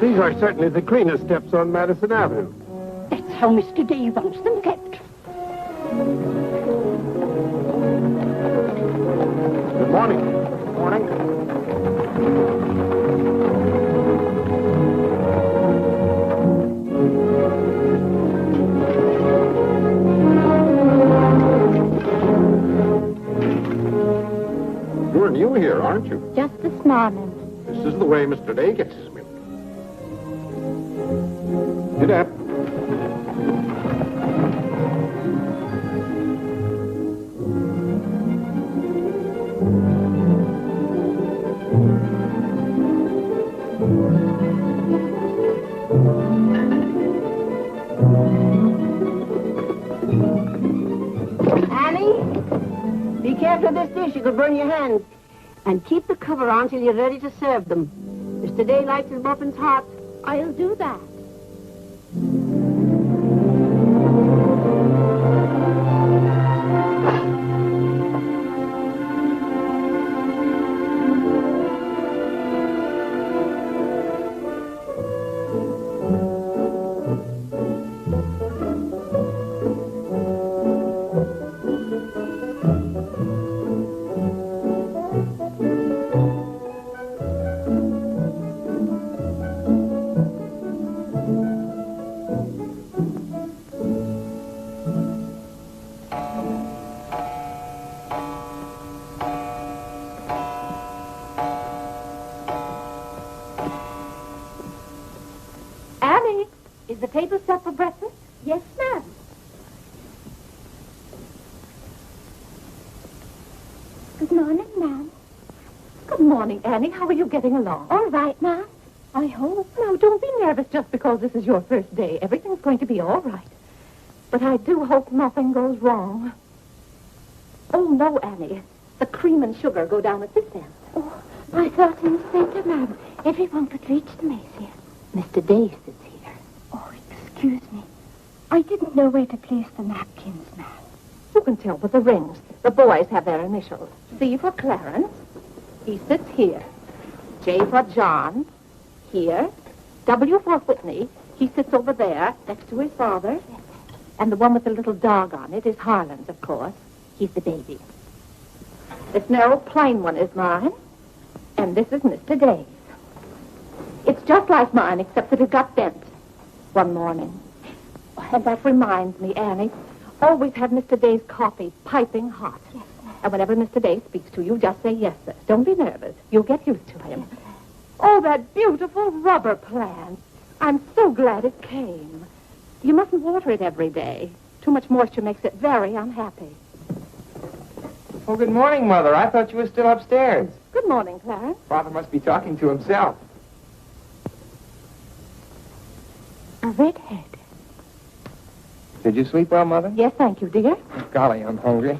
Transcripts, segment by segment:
These are certainly the cleanest steps on Madison Avenue. That's how Mr. Day wants them kept. Good morning. Good morning. You're new here, aren't you? Just this morning. This is the way Mr. Day gets his milk. Get up. Annie, be careful of this dish. You could burn your hands. And keep the cover on till you're ready to serve them. Mr. Day likes his muffins hot. I'll do that. Is the table set for breakfast? Yes, ma'am. Good morning, ma'am. Good morning, Annie. How are you getting along? All right, ma'am. I hope. Now, don't be nervous just because this is your first day. Everything's going to be all right. But I do hope nothing goes wrong. Oh, no, Annie. The cream and sugar go down at this end. Oh, I thought in the center, ma'am. Everyone could reach the mace here. Mr. Day sits here. Oh, excuse me. I didn't know where to place the napkins, ma'am. You can tell by the rings. The boys have their initials. C for Clarence. He sits here. J for John. Here. W for Whitney. He sits over there, next to his father. And the one with the little dog on it is Harlan's, of course. He's the baby. This narrow, plain one is mine. And this is Mr. Day's. It's just like mine, except that it got bent one morning. Oh, and that reminds me, Annie, always have Mr. Day's coffee piping hot. Yes, ma'am. And whenever Mr. Day speaks to you, just say yes, sir. Don't be nervous. You'll get used to him. Yes, oh, that beautiful rubber plant. I'm so glad it came. You mustn't water it every day. Too much moisture makes it very unhappy. Oh, good morning, Mother. I thought you were still upstairs. Good morning, Clarence. Father must be talking to himself. A redhead. Did you sleep well, Mother? Yes, thank you, dear. Golly, I'm hungry.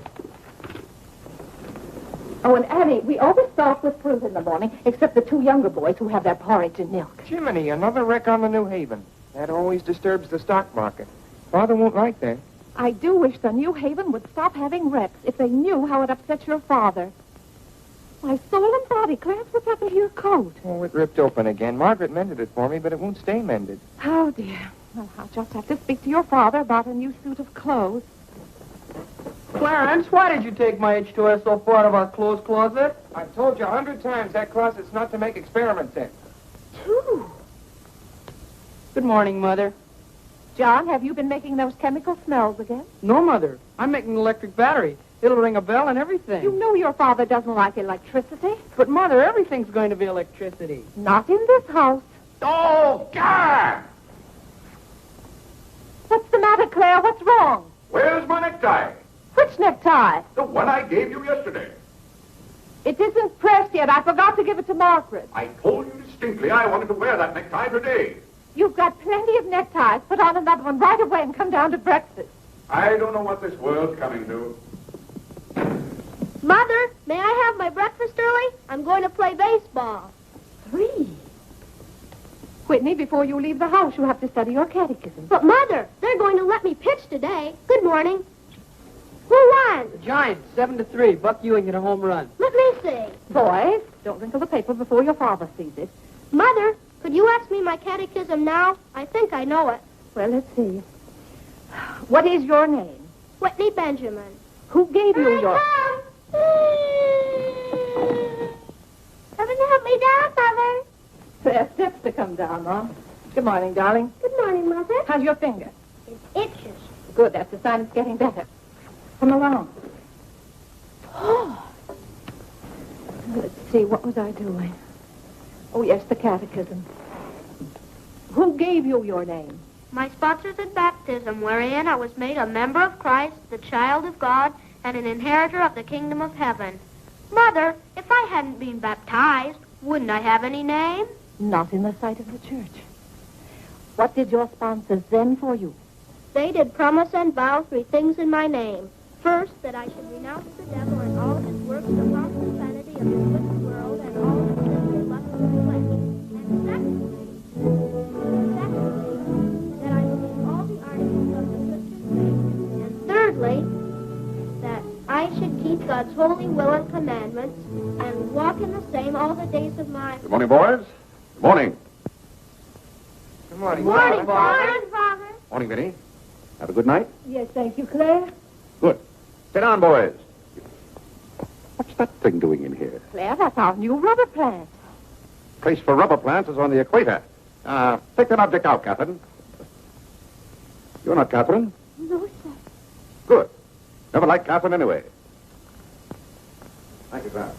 Oh, and Annie, we always start with fruit in the morning, except the two younger boys who have their porridge and milk. Jiminy, another wreck on the New Haven. That always disturbs the stock market. Father won't like that. I do wish the New Haven would stop having wrecks if they knew how it upsets your father. My soul and body, Clarence, what's happened to your coat? Oh, it ripped open again. Margaret mended it for me, but it won't stay mended. Oh, dear. Well, I'll just have to speak to your father about a new suit of clothes. Clarence, why did you take my H2S so far out of our clothes closet? I've told you 100 times that closet's not to make experiments in. Two. Good morning, Mother. John, have you been making those chemical smells again? No, Mother. I'm making an electric battery. It'll ring a bell and everything. You know your father doesn't like electricity. But, Mother, everything's going to be electricity. Not in this house. Oh, God! What's the matter, Claire? What's wrong? Where's my necktie? Which necktie? The one I gave you yesterday. It isn't pressed yet. I forgot to give it to Margaret. I told you distinctly I wanted to wear that necktie today. You've got plenty of neckties. Put on another one right away and come down to breakfast. I don't know what this world's coming to. Mother, may I have my breakfast early? I'm going to play baseball. 3. Whitney, before you leave the house, you have to study your catechism. But, Mother, they're going to let me pitch today. Good morning. Who won? The Giants, 7-3. Buck Ewing hit a home run. Let me see. Boys, don't wrinkle the paper before your father sees it. Mother, Could you ask me my catechism now? I think I know it. Well, let's see. What is your name? Whitney Benjamin. Who gave you your... Come and help me down, Mother. There are steps to come down, Mom. Good morning, darling. Good morning, Mother. How's your finger? It itches. Good, that's a sign it's getting better. Come along. Oh. Let's see, what was I doing? Oh, yes, the catechism. Who gave you your name? My sponsors in baptism, wherein I was made a member of Christ, the child of God, and an inheritor of the kingdom of heaven. Mother, if I hadn't been baptized, wouldn't I have any name? Not in the sight of the church. What did your sponsors then for you? They did promise and vow 3 things in my name. First, that I should renounce the devil and all his works, the lawful vanity of this wicked world, and all the sinful lusts of the flesh. And secondly, that I believe all the articles of the Christian faith. And thirdly, that I should keep God's holy will and commandments, and walk in the same all the days of my... Good morning, boys. Good morning. Good morning. Morning, Father. Father. Morning, Vinny. Have a good night? Yes, thank you, Claire. Good. Sit down, boys. What's that thing doing in here? Claire, that's our new rubber plant. Place for rubber plants is on the equator. Take that object out, Catherine. You're not Catherine? No, sir. Good. Never liked Catherine anyway. Thank you, Clarence.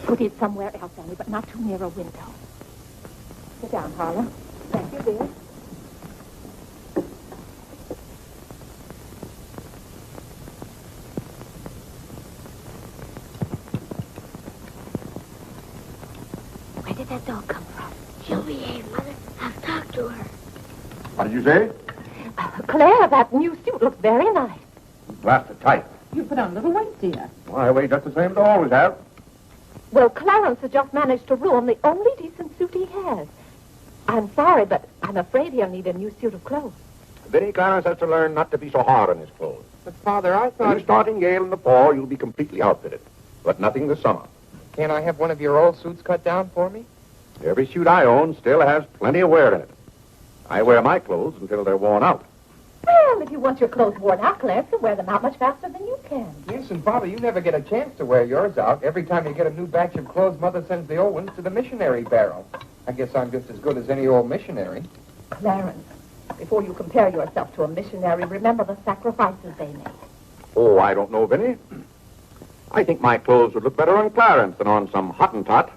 Put it somewhere else, Annie, but not too near a window. Sit down, Harlan. Thank you, dear. Where did that dog come from? She'll behave, Mother. I'll talk to her. What did you say? Claire, that new suit looks very nice. Blasted tight. You put on a little weight, dear. Well, I weigh just the same as I always have. Well, Clarence has just managed to ruin the only decent suit he has. I'm sorry, but I'm afraid he'll need a new suit of clothes. Vinny, Clarence has to learn not to be so hard on his clothes. But, Father, I When thought... you start in Yale in the fall, you'll be completely outfitted. But nothing this summer. Can't I have one of your old suits cut down for me? Every suit I own still has plenty of wear in it. I wear my clothes until they're worn out. Well, if you want your clothes worn out, Clarence can wear them out much faster than you can. Yes, and, Father, you never get a chance to wear yours out. Every time you get a new batch of clothes, Mother sends the old ones to the missionary barrel. I guess I'm just as good as any old missionary. Clarence, before you compare yourself to a missionary, remember the sacrifices they made. Oh, I don't know, Vinny. I think my clothes would look better on Clarence than on some Hottentot.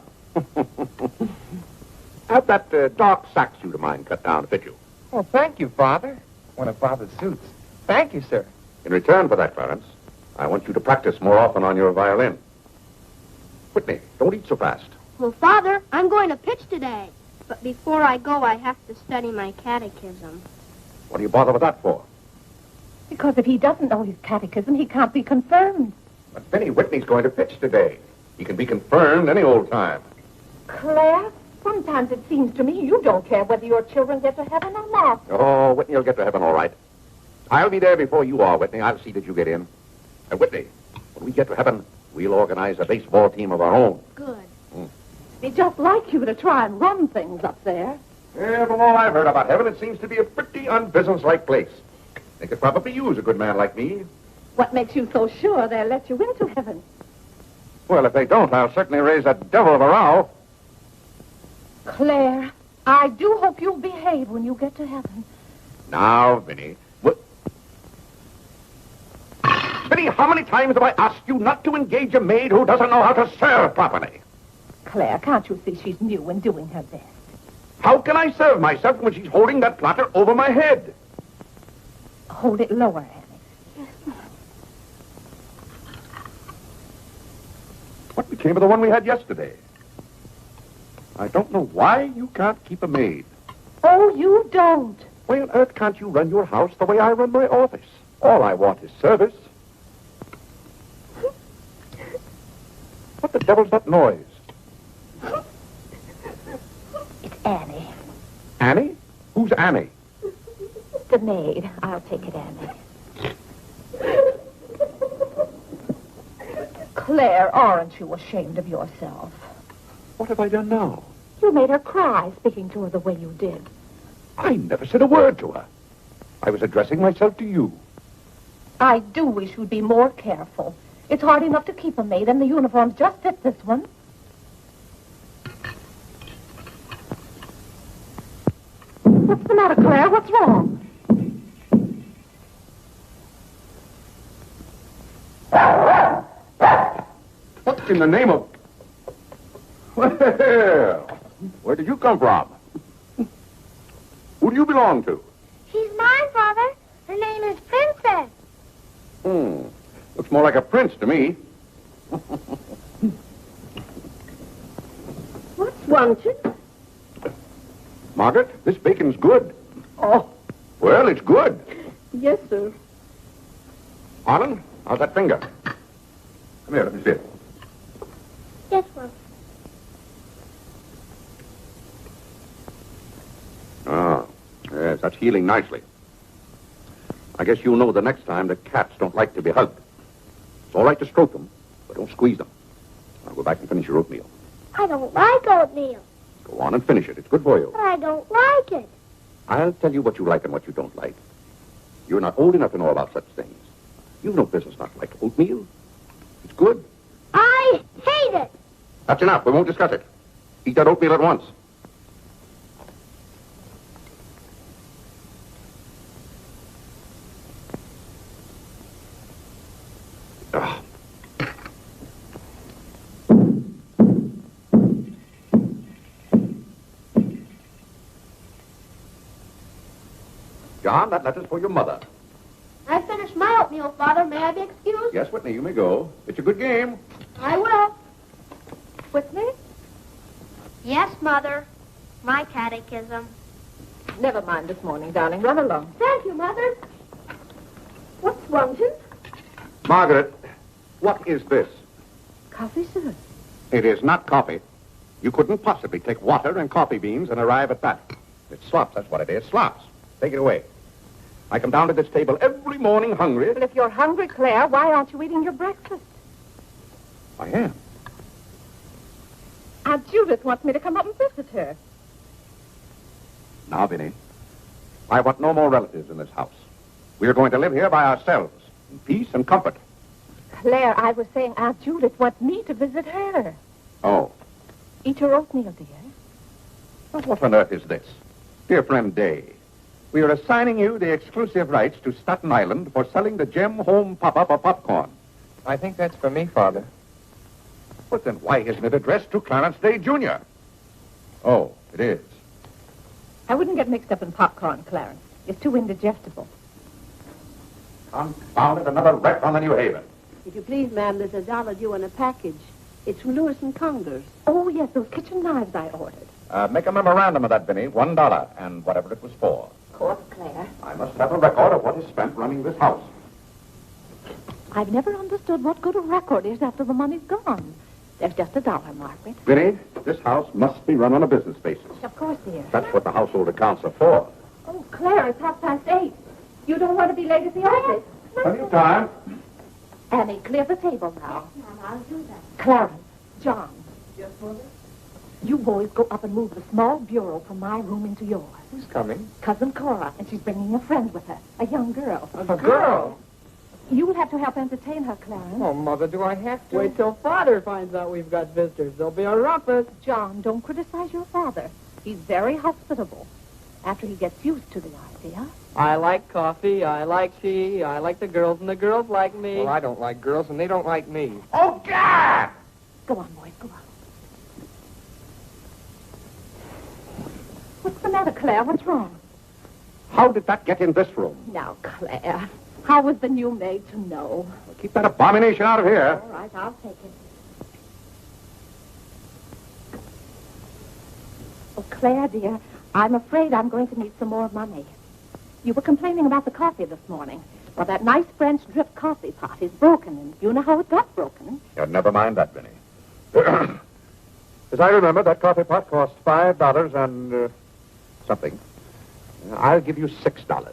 Have that dark sack suit of mine cut down to fit you. Oh, thank you, Father. One of Father's suits. Thank you, sir. In return for that, Clarence, I want you to practice more often on your violin. Whitney, don't eat so fast. Well, Father, I'm going to pitch today. But before I go, I have to study my catechism. What do you bother with that for? Because if he doesn't know his catechism, he can't be confirmed. But Vinny, Whitney's going to pitch today. He can be confirmed any old time. Claire, sometimes it seems to me you don't care whether your children get to heaven or not. Oh, Whitney will get to heaven all right. I'll be there before you are, Whitney. I'll see that you get in. And Whitney, when we get to heaven, we'll organize a baseball team of our own. Good. It'd be just like you to try and run things up there. Yeah, from all I've heard about heaven, it seems to be a pretty unbusinesslike place. They could probably use a good man like me. What makes you so sure they'll let you into heaven? Well, if they don't, I'll certainly raise that devil of a row. Claire, I do hope you'll behave when you get to heaven. Now, Vinny. Vinny, how many times have I asked you not to engage a maid who doesn't know how to serve properly? Claire, can't you see she's new and doing her best? How can I serve myself when she's holding that platter over my head? Hold it lower, Annie. What became of the one we had yesterday? I don't know why you can't keep a maid. Oh, you don't. Why on earth can't you run your house the way I run my office? All I want is service. What the devil's that noise? It's Annie. Annie? Who's Annie? The maid. I'll take it, Annie. Claire, aren't you ashamed of yourself? What have I done now? You made her cry speaking to her the way you did. I never said a word to her. I was addressing myself to you. I do wish you'd be more careful. It's hard enough to keep a maid, and the uniforms just fit this one. What's the matter, Claire? What's wrong? What in the name of... Well, where did you come from? Who do you belong to? She's mine, Father. Her name is Princess. Looks more like a prince to me. What's wanted? Margaret, this bacon's good. Oh, Well, it's good. yes, sir. Arlen, how's that finger? Come here, let me see it. Yes, Father. Ah, yes, that's healing nicely. I guess you'll know the next time that cats don't like to be hugged. It's all right to stroke them, but don't squeeze them. Now go back and finish your oatmeal. I don't like oatmeal. Go on and finish it. It's good for you. But I don't like it. I'll tell you what you like and what you don't like. You're not old enough to know about such things. You've no business not to like oatmeal. It's good. I hate it. That's enough. We won't discuss it. Eat that oatmeal at once. Ah. John, that letter's for your mother. I finished my oatmeal, Father. May I be excused? Yes, Whitney, you may go. It's a good game. I will. Whitney? Yes, Mother. My catechism. Never mind this morning, darling. Run along. Thank you, Mother. What's wanted? Margaret, what is this? Coffee, sir. It is not coffee. You couldn't possibly take water and coffee beans and arrive at that. It's slops, that's what it is. Slops. Take it away. I come down to this table every morning hungry. Well, if you're hungry, Claire, why aren't you eating your breakfast? I am. Aunt Judith wants me to come up and visit her. Now, Vinny, I want no more relatives in this house. We are going to live here by ourselves, in peace and comfort. Claire, I was saying Aunt Judith wants me to visit her. Oh. Eat your oatmeal, dear. Well, what on earth is this? Dear friend Day, we are assigning you the exclusive rights to Staten Island for selling the Gem Home Pop-Up of popcorn. I think that's for me, Father. But then why isn't it addressed to Clarence Day, Jr.? Oh, it is. I wouldn't get mixed up in popcorn, Clarence. It's too indigestible. Confound it, another wreck on the New Haven. If you please, ma'am, there's $1 due on a package. It's from Lewis and Conger's. Oh, yes, those kitchen knives I ordered. Make a memorandum of that, Vinny. $1, and whatever it was for. Of course, Claire. I must have a record of what is spent running this house. I've never understood what good a record is after the money's gone. There's just $1, Margaret. Vinny, this house must be run on a business basis. Of course, dear. That's what the household accounts are for. Oh, Claire, it's 8:30. You don't want to be late at the office. Plenty of time. Annie, clear the table now. Mom, I'll do that. Clarence, John. Yes, Mother? You boys go up and move the small bureau from my room into yours. Who's coming? Cousin Cora, and she's bringing a friend with her, a young girl. A girl? You'll have to help entertain her, Clarence. Oh, Mother, do I have to? Wait till Father finds out we've got visitors. There'll be a rumpus. John, don't criticize your father. He's very hospitable. After he gets used to the idea. I like coffee. I like tea. I like the girls, and the girls like me. Well, I don't like girls, and they don't like me. Oh, God! Go on, boys, go on. What's the matter, Claire? What's wrong? How did that get in this room? Now, Claire, how was the new maid to know? Well, keep that abomination out of here. All right, I'll take it. Oh, Claire, dear, I'm afraid I'm going to need some more money. You were complaining about the coffee this morning. Well, that nice French drip coffee pot is broken, and you know how it got broken. Yeah, never mind that, Vinny. As I remember, that coffee pot cost $5 and something. I'll give you $6.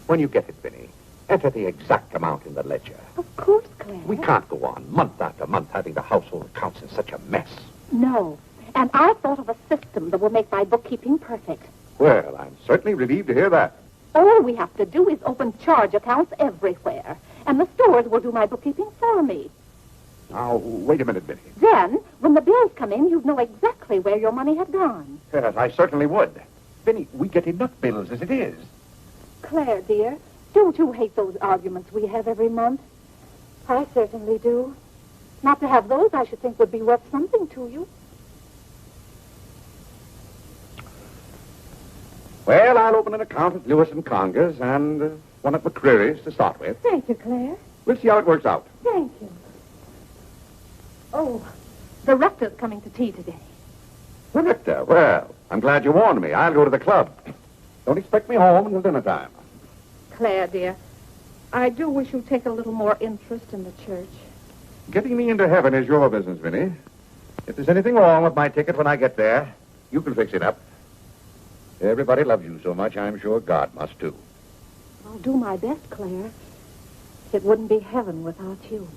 When you get it, Vinny, enter the exact amount in the ledger. Of course, Claire. We can't go on month after month having the household accounts in such a mess. No, and I thought of a system that will make my bookkeeping perfect. Well, I'm certainly relieved to hear that. All we have to do is open charge accounts everywhere, and the stores will do my bookkeeping for me. Now, wait a minute, Minnie. Then, when the bills come in, you'd know exactly where your money had gone. Yes, I certainly would. Minnie, we get enough bills as it is. Claire, dear, don't you hate those arguments we have every month? I certainly do. Not to have those, I should think, would be worth something to you. Well, I'll open an account at Lewis & Conger's and one at McCreary's to start with. Thank you, Claire. We'll see how it works out. Thank you. Oh, the rector's coming to tea today. The rector? Well, I'm glad you warned me. I'll go to the club. Don't expect me home until dinner time. Claire, dear, I do wish you'd take a little more interest in the church. Getting me into heaven is your business, Vinnie. If there's anything wrong with my ticket when I get there, you can fix it up. Everybody loves you so much, I'm sure God must, too. I'll do my best, Claire. It wouldn't be heaven without you.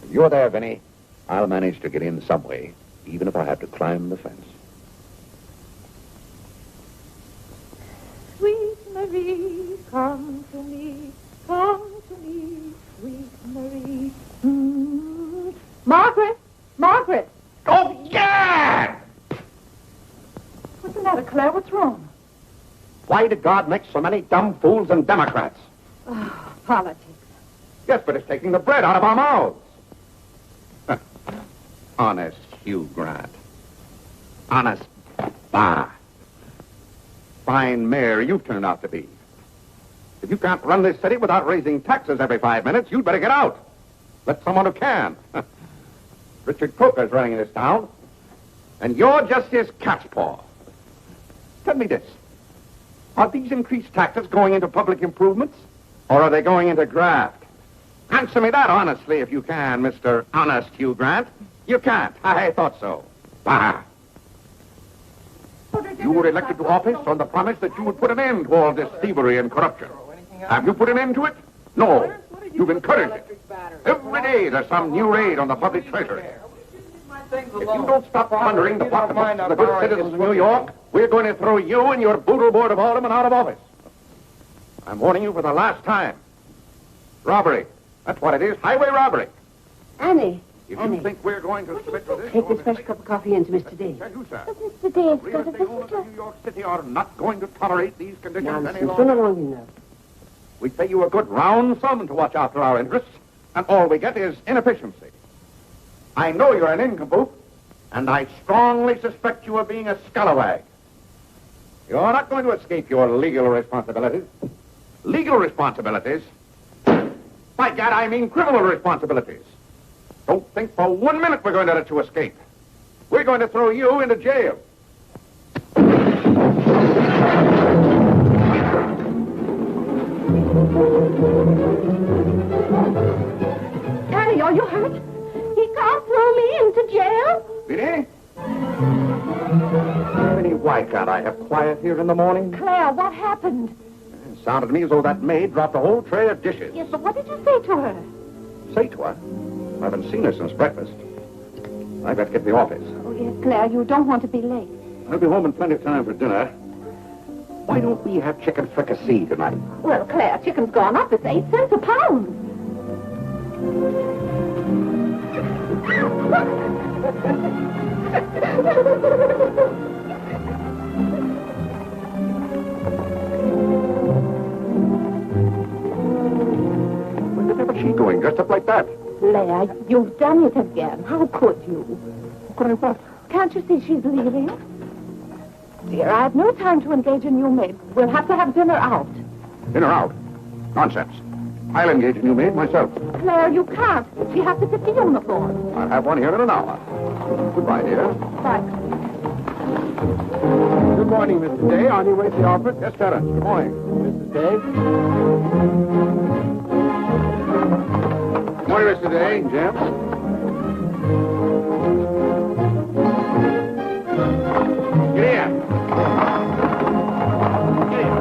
If you're there, Vinnie, I'll manage to get in some way, even if I have to climb the fence. Sweet Marie, come to me, sweet Marie. Margaret! Margaret! Oh, yeah! What's the matter, Claire? What's wrong? Why did God make so many dumb fools and Democrats? Oh, politics. Yes, but it's taking the bread out of our mouths. Honest Hugh Grant. Honest Bah. Fine mayor you've turned out to be. If you can't run this city without raising taxes every 5 minutes, you'd better get out. Let someone who can. Richard Coker's running this town, and you're just his cat's paw. Tell me this. Are these increased taxes going into public improvements, or are they going into graft? Answer me that honestly if you can, Mr. Honest Hugh Grant. You can't. I thought so. Bah. You were elected to office on the promise that you would put an end to all this thievery and corruption. Have you put an end to it? No. You've encouraged it. Every day there's some new raid on the public treasury. If you don't stop plundering the pocketbooks of the good citizens of New York, we're going to throw you and your boodle board of aldermen out of office. I'm warning you for the last time. Robbery. That's what it is. Highway robbery. Annie. If Annie. you think we're going to submit to this... Take this fresh cup of coffee in to Mr. Day. Tell you, sir. Mr. Dave's We got as a the owners visitor. of New York City are not going to tolerate these conditions any Nonsense. longer. Run along in there. We pay you a good round sum to watch after our interests, and all we get is inefficiency. I know you're an nincompoop, and I strongly suspect you of being a scalawag. You're not going to escape your legal responsibilities. Legal responsibilities? By gad, I mean criminal responsibilities. Don't think for 1 minute we're going to let you escape. We're going to throw you into jail. Annie, are you hurt? He can't throw me into jail. Vinnie? Vinnie, why can't I have quiet here in the morning? Claire, what happened? It sounded to me as though that maid dropped a whole tray of dishes. Yes, but what did you say to her? Say to her? I haven't seen her since breakfast. I've got to get to the office. Oh, yes, Claire, you don't want to be late. I'll be home in plenty of time for dinner. Why don't we have chicken fricassee tonight? Well, Claire, chicken's gone up. It's 8 cents a pound. Where the devil's she going, dressed up like that? Claire, you've done it again. How could you? Could I what? Can't you see she's leaving? Dear, I have no time to engage a new maid. We'll have to have dinner out. In or out? Nonsense. I'll engage a new maid myself. Claire, you can't. She has to fit the uniform. I'll have one here in an hour. Goodbye, dear. Bye. Good morning, Mr. Day. On your way to the office? Yes, Clarence. Good morning. Mrs. Day? Good morning, Mr. Day. Jim? Get here. Get here.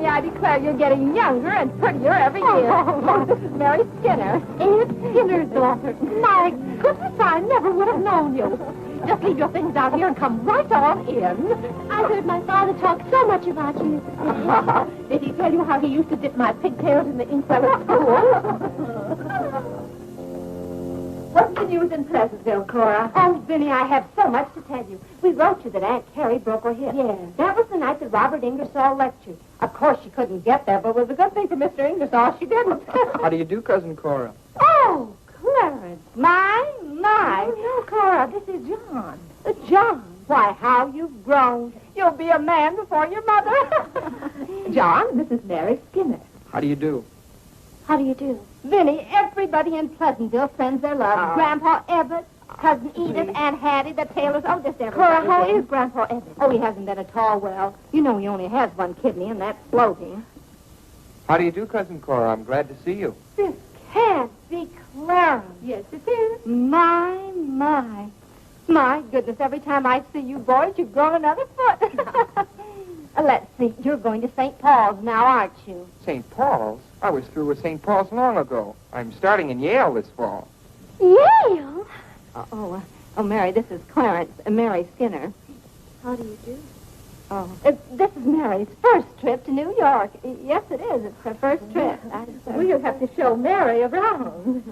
Vinny, I declare you're getting younger and prettier every year. Oh, this is Mary Skinner. Ed Skinner's daughter. My goodness, I never would have known you. Just leave your things out here and come right on in. I heard my father talk so much about you. Did he tell you how he used to dip my pigtails in the inkwell at school? What's the news in Pleasantville, Cora? Oh, Vinny, I have so much to tell you. We wrote you that Aunt Carrie broke her hip. Yes. That was the night that Robert Ingersoll lectured. Of course, she couldn't get there, but It was a good thing for Mr. Ingersoll she didn't. How do you do, Cousin Cora? Oh, Clarence. my. Oh, no, Cora, this is John. John, why, how you've grown. You'll be a man before your mother. John, this is Mary Skinner. How do you do? How do you do? Vinny, everybody in Pleasantville sends their love. Grandpa Everett, Cousin Edith, Aunt Hattie, the Taylors. Oh, just everybody. Cora, how is Grandpa Everett? Oh, he hasn't been at all well. You know he only has one kidney, and that's floating. How do you do, Cousin Cora? I'm glad to see you. This can't be Clarence. Yes, it is. My. My goodness, every time I see you boys, you've grown another foot. Let's see, you're going to St. Paul's now, aren't you? St. Paul's? I was through with St. Paul's long ago. I'm starting in Yale this fall. Yale? Oh, Mary, this is Clarence, Mary Skinner. How do you do? Oh, this is Mary's first trip to New York. Yes, it is. It's her first trip. We'll have to show Mary around.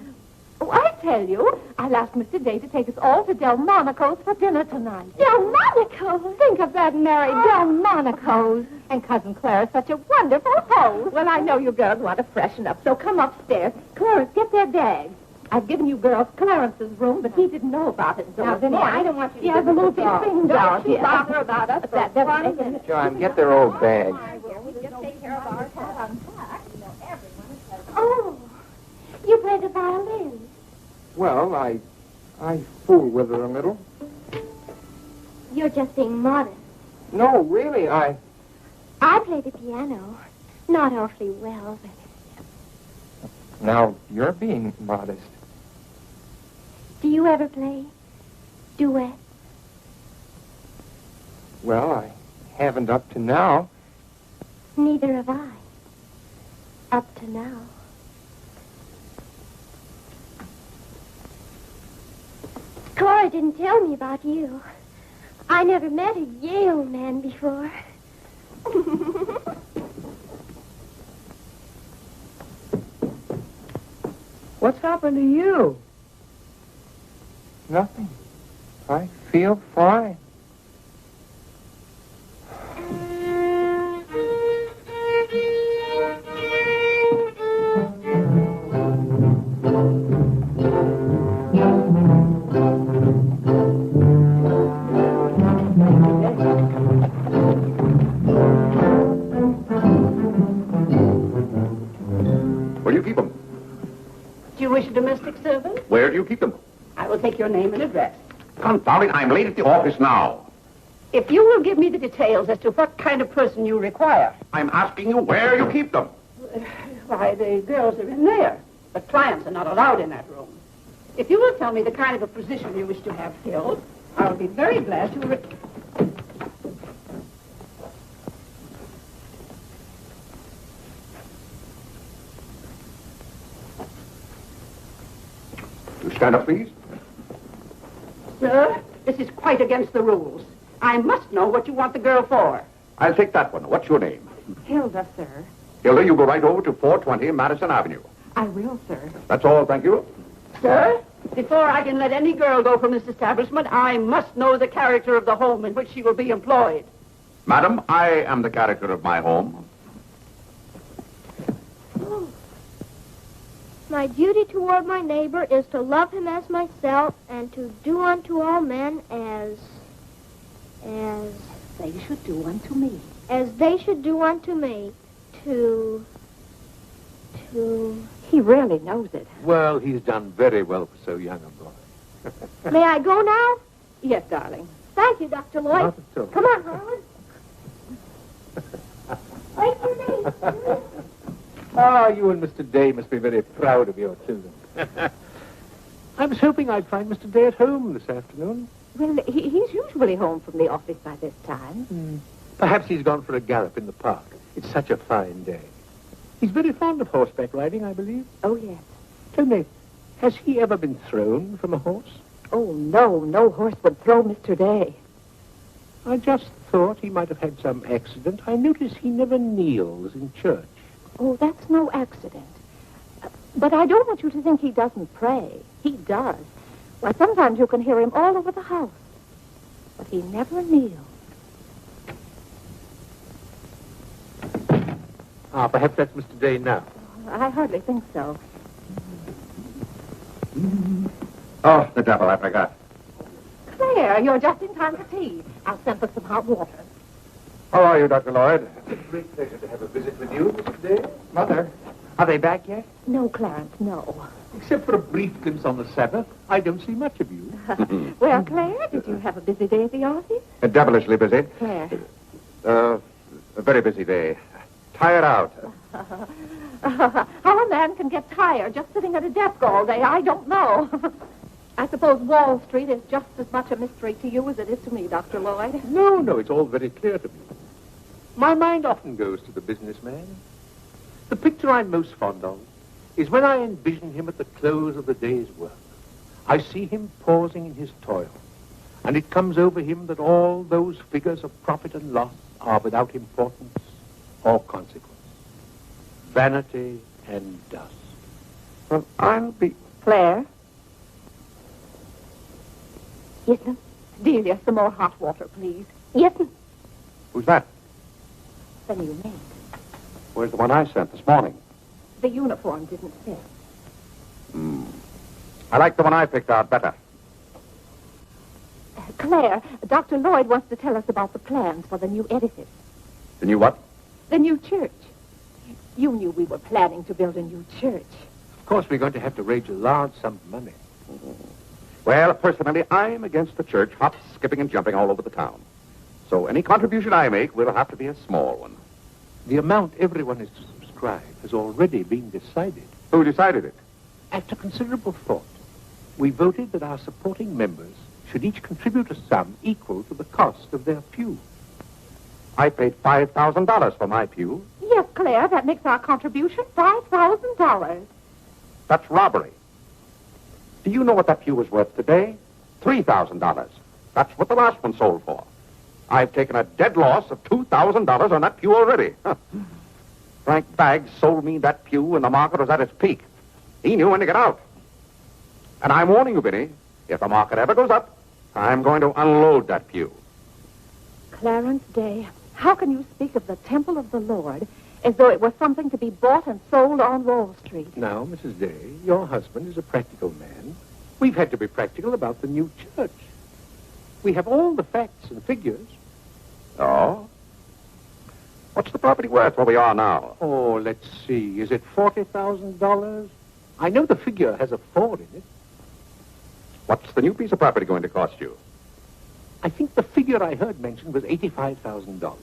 Oh, I tell you, I'll ask Mr. Day to take us all to Delmonico's for dinner tonight. Delmonico's? Think of that, Mary. Delmonico's. And Cousin Clara's such a wonderful host. Well, I know you girls want to freshen up, so come upstairs. Clarence, get their bags. I've given you girls Clarence's room, but he didn't know about it. So Now, Vinny, I don't want you to He has a little big thing down Don't you here. bother about us. That's 1 minute. John, get their old bags. Just take care of ours. Oh, you play the violin. Well, I fool with her a little. You're just being modest. No, really, I play the piano. Not awfully well, but... Now, you're being modest. Do you ever play duet? Well, I haven't up to now. Neither have I. Up to now. Cora didn't tell me about you. I never met a Yale man before. What's happened to you? Nothing. I feel fine. Where do you keep them? Do you wish a domestic servant? Where do you keep them? I will take your name and address. Confound it, I'm late at the office now. If you will give me the details as to what kind of person you require. I'm asking you where you keep them. Why, the girls are in there. But clients are not allowed in that room. If you will tell me the kind of a position you wish to have filled, I'll be very glad to... You stand up, please. Sir, this is quite against the rules. I must know what you want the girl for. I'll take that one. What's your name? Hilda, sir. Hilda, you go right over to 420 Madison Avenue. I will, sir. That's all, thank you. Sir, before I can let any girl go from this establishment, I must know the character of the home in which she will be employed. Madam, I am the character of my home. My duty toward my neighbor is to love him as myself and to do unto all men as They should do unto me. they should do unto me. To He really knows it. Well, he's done very well for so young a boy. May I go now? Yes, darling. Thank you, Dr. Lloyd. Not at all. Come on, Harlan. Wait for me. Oh, you and Mr. Day must be very proud of your children. I was hoping I'd find Mr. Day at home this afternoon. Well, he's usually home from the office by this time. Perhaps he's gone for a gallop in the park. It's such a fine day. He's very fond of horseback riding, I believe. Oh, yes. Tell me, has he ever been thrown from a horse? Oh, no. No horse would throw Mr. Day. I just thought he might have had some accident. I notice he never kneels in church. Oh, that's no accident. But I don't want you to think he doesn't pray. He does. Why, sometimes you can hear him all over the house. But he never kneels. Perhaps that's Mr. Day now. I hardly think so. Oh, the devil, I forgot. Claire, you're just in time for tea. I'll send for some hot water. How are you, Dr. Lloyd? It's a great pleasure to have a visit with you, Mr. Day. Mother, are they back yet? No, Clarence, no. Except for a brief glimpse on the Sabbath, I don't see much of you. Well, Claire, did you have a busy day at the office? Devilishly busy. Claire. A very busy day. Tired out. How a man can get tired just sitting at a desk all day, I don't know. I suppose Wall Street is just as much a mystery to you as it is to me, Dr. Lloyd. No, it's all very clear to me. My mind often goes to the businessman. The picture I'm most fond of is when I envision him at the close of the day's work. I see him pausing in his toil, and it comes over him that all those figures of profit and loss are without importance or consequence. Vanity and dust. Well, I'll be... Claire? Yes, ma'am. Delia, some more hot water, please. Yes, ma'am. Who's that? The new maid. Where's the one I sent this morning? The uniform didn't fit. I like the one I picked out better. Claire, Dr. Lloyd wants to tell us about the plans for the new edifice. The new what? The new church. You knew we were planning to build a new church. Of course, we're going to have to raise a large sum of money. Well, personally, I'm against the church hop, skipping, and jumping all over the town. So any contribution I make will have to be a small one. The amount everyone is to subscribe has already been decided. Who decided it? After considerable thought, we voted that our supporting members should each contribute a sum equal to the cost of their pew. I paid $5,000 for my pew. Yes, Claire, that makes our contribution $5,000. That's robbery. Do you know what that pew was worth today? $3,000. That's what the last one sold for. I've taken a dead loss of $2,000 on that pew already. Frank Baggs sold me that pew when the market was at its peak. He knew when to get out. And I'm warning you, Vinny, if the market ever goes up, I'm going to unload that pew. Clarence Day, how can you speak of the temple of the Lord as though it was something to be bought and sold on Wall Street? Now, Mrs. Day, your husband is a practical man. We've had to be practical about the new church. We have all the facts and figures. Oh? What's the property worth where we are now? Oh, let's see. Is it $40,000? I know the figure has a 4 in it. What's the new piece of property going to cost you? I think the figure I heard mentioned was $85,000.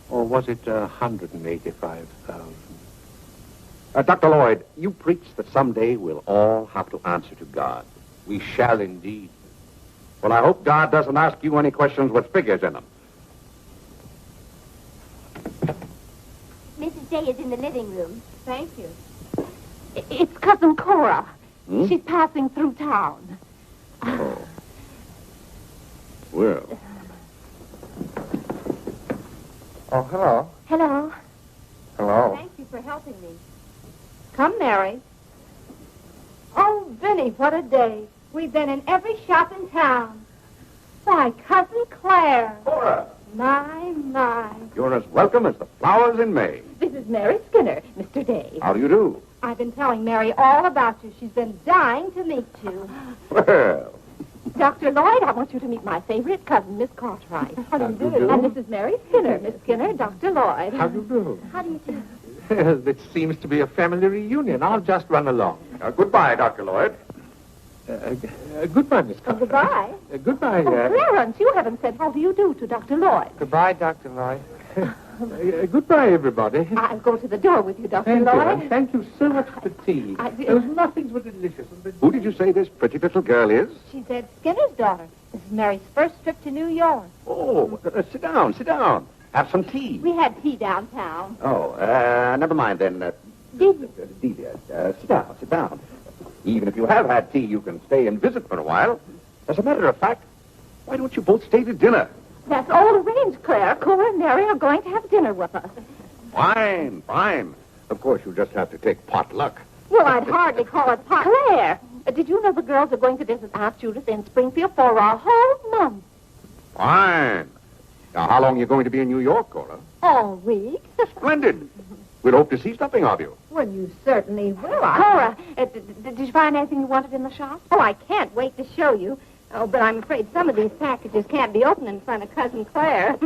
Or was it $185,000? Dr. Lloyd, you preach that someday we'll all have to answer to God. We shall indeed. Well, I hope God doesn't ask you any questions with figures in them. Mrs. Day is in the living room. Thank you. It's Cousin Cora. Hmm? She's passing through town. Oh. Well. Oh, hello. Hello. Hello. Thank you for helping me. Come, Mary. Oh, Vinny, what a day. We've been in every shop in town. Why, Cousin Claire. Cora, My. you're as welcome as the flowers in May. This is Mary Skinner, Mr. Day. How do you do? I've been telling Mary all about you. She's been dying to meet you. Well, Dr. Lloyd, I want you to meet my favorite cousin, Miss Cartwright. How do you do? do? And this is Mary Skinner, Miss Skinner, Dr. Lloyd. How do you do? How do you do? It seems to be a family reunion. I'll just run along. goodbye, Dr. Lloyd. Goodbye, Miss Carter. Goodbye. Goodbye. Oh, Clarence, you haven't said how do you do to Dr. Lloyd. Goodbye, Dr. Lloyd. Goodbye, everybody. I'll go to the door with you, Dr. Thank you, Lloyd. and thank you so much for tea. Those muffins were delicious. Who did you say this pretty little girl is? She's Ed Skinner's daughter. This is Mary's first trip to New York. Oh, sit down, sit down. Have some tea. We had tea downtown. Oh, never mind then. Delia, sit down, sit down. Even if you have had tea, you can stay and visit for a while. As a matter of fact, why don't you both stay to dinner? That's all arranged, Claire. Cora and Mary are going to have dinner with us. Fine, fine. Of course, you just have to take potluck. Well, I'd hardly call it pot. Claire, did you know the girls are going to visit Aunt Judith in Springfield for a whole month? Fine. Now, how long are you going to be in New York, Cora? All week. Splendid. We'll hope to see something of you. Well, you certainly will. Cora, did you find anything you wanted in the shop? Oh, I can't wait to show you. Oh, but I'm afraid some of these packages can't be opened in front of Cousin Claire.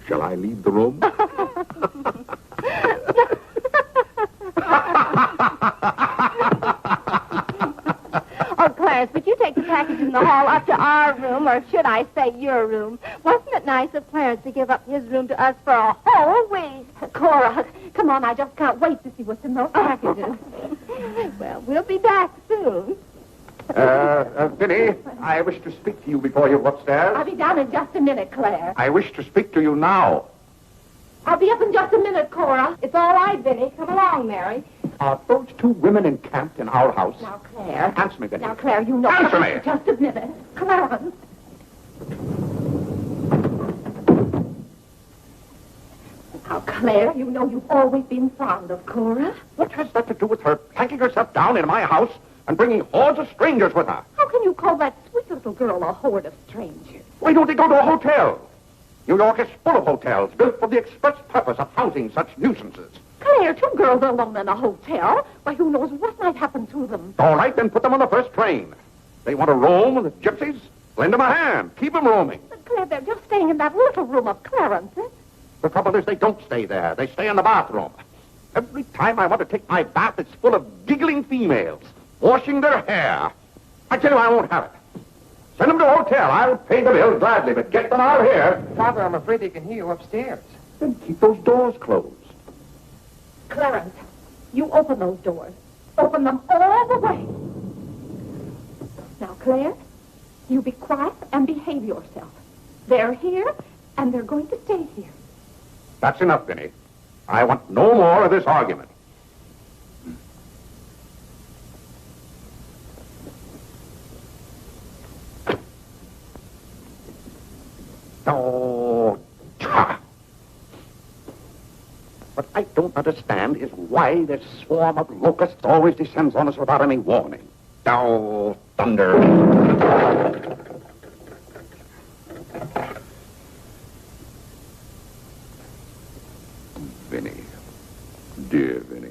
Shall I leave the room? Oh, Clarence, would you take the package in the hall up to our room, or should I say your room? Wasn't it nice of Clarence to give up his room to us for a whole week? Cora, come on, I just can't wait to see what's in those packages. Well, we'll be back soon. Vinny, I wish to speak to you before you go upstairs. I'll be down in just a minute, Claire. I wish to speak to you now. I'll be up in just a minute, Cora. It's all right, Vinny. Come along, Mary. Are those two women encamped in our house? Now, Claire. Answer me, Vinny. Now, Claire, you know... Answer me. Just a minute. Clarence. Now, Claire, you know you've always been fond of Cora. What has that to do with her planking herself down in my house and bringing hordes of strangers with her? How can you call that sweet little girl a horde of strangers? Why don't they go to a hotel? New York is full of hotels built for the express purpose of housing such nuisances. Claire, two girls alone in a hotel? Why, who knows what might happen to them? All right, then put them on the first train. They want to roam with the gypsies? Lend them a hand. Keep them roaming. But, Claire, they're just staying in that little room of Clarence's. The trouble is they don't stay there. They stay in the bathroom. Every time I want to take my bath, it's full of giggling females, washing their hair. I tell you, I won't have it. Send them to a hotel. I'll pay the bill gladly, but get them out of here. Father, I'm afraid they can hear you upstairs. Then keep those doors closed. Clarence, you open those doors. Open them all the way. Now, Claire, you be quiet and behave yourself. They're here, and they're going to stay here. That's enough, Vinny. I want no more of this argument. Oh, what I don't understand is why this swarm of locusts always descends on us without any warning. Oh, thunder. Vinny. Dear Vinny.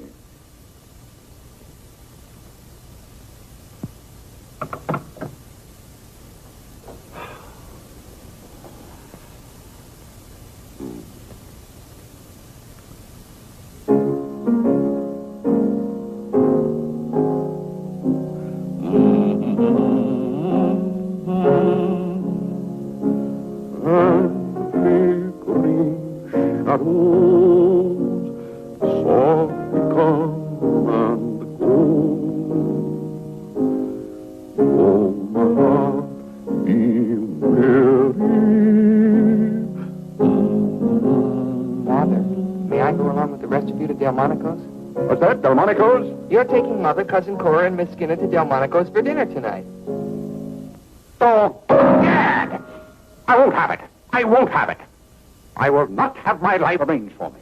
Delmonico's? What's that, Delmonico's? You're taking Mother, Cousin Cora, and Miss Skinner to Delmonico's for dinner tonight. Oh, Gad! I won't have it. I won't have it. I will not have my life arranged for me.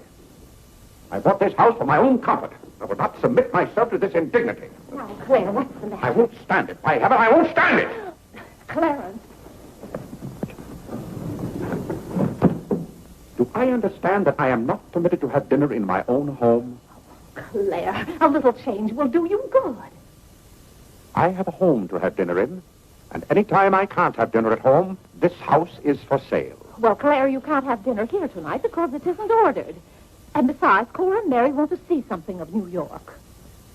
I bought this house for my own comfort. I will not submit myself to this indignity. Now, Claire, what's the matter? I won't stand it. By heaven, I won't stand it. Clarence. Do I understand that I am not permitted to have dinner in my own home? Claire, a little change will do you good. I have a home to have dinner in, and any time I can't have dinner at home, this house is for sale. Well, Claire, you can't have dinner here tonight because it isn't ordered. And besides, Cora and Mary want to see something of New York.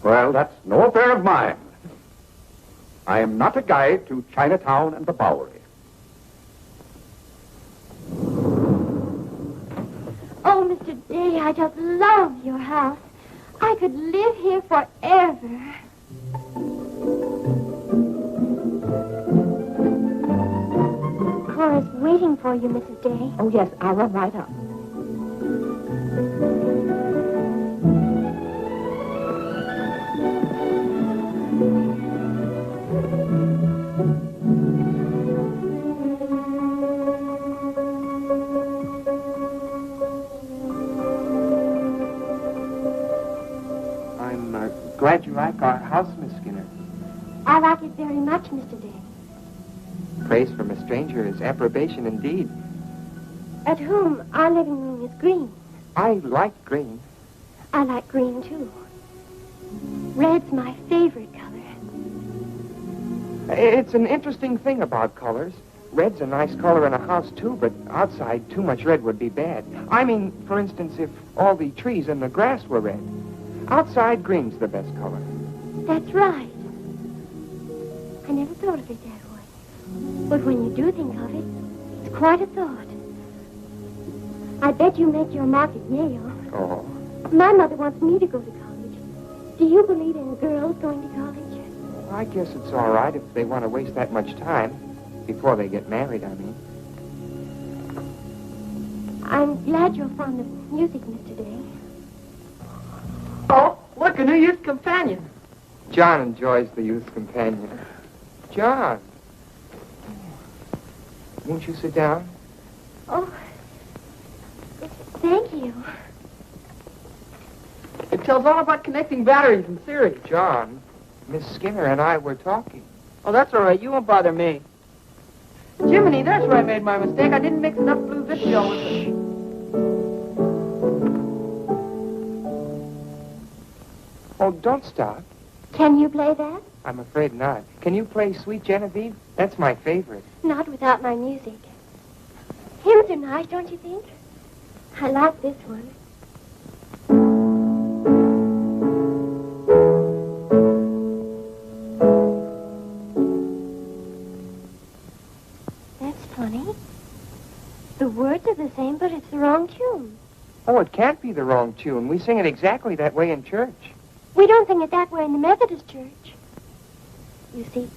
Well, that's no affair of mine. I am not a guide to Chinatown and the Bowery. Oh, Mr. Day, I just love your house. I could live here forever. car is waiting for you, Mrs. Day. Oh, yes, I'll run right up. I'm glad you like our house, Miss Skinner. I like it very much, Mr. Day. Praise from a stranger is approbation indeed. At home, our living room is green. I like green. I like green, too. Red's my favorite color. It's an interesting thing about colors. Red's a nice color in a house, too, but outside, too much red would be bad. I mean, for instance, if all the trees and the grass were red. Outside, green's the best color. That's right. I never thought of it that way. But when you do think of it, it's quite a thought. I bet you make your mark at Yale. Oh. My mother wants me to go to college. Do you believe in girls going to college? I guess it's all right if they want to waste that much time. Before they get married, I mean. I'm glad you're fond of music, Mr. Day. Oh, look, a new youth companion. John enjoys the youth companion. John. Won't you sit down? Oh, thank you. It tells all about connecting batteries and series. John, Miss Skinner and I were talking. Oh, that's all right. You won't bother me. Jiminy, that's where I made my mistake. I didn't mix enough blue vitriol with it. Oh, don't stop. Can you play that? I'm afraid not. Can you play Sweet Genevieve? That's my favorite. Not without my music. Hymns are nice, don't you think? I like this one. That's funny. The words are the same, but it's the wrong tune. Oh, it can't be the wrong tune. We sing it exactly that way in church. We don't sing it that way in the Methodist church. You see,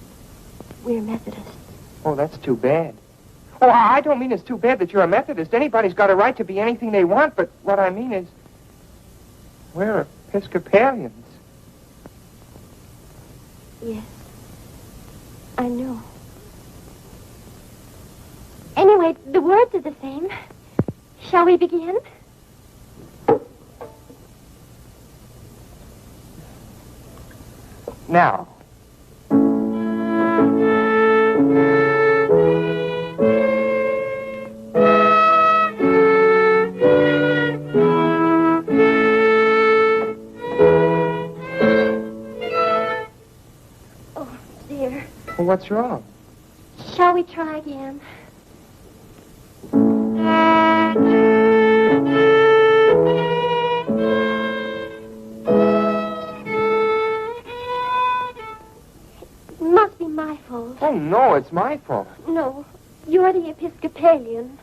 we're Methodists. Oh, that's too bad. Oh, I don't mean it's too bad that you're a Methodist. Anybody's got a right to be anything they want, but what I mean is, we're Episcopalians. Yes, I know. Anyway, the words are the same. Shall we begin? Now. Oh, dear. Well, what's wrong? Shall we try again? Must be my fault. Oh, no, it's my fault. No, you're the Episcopalian.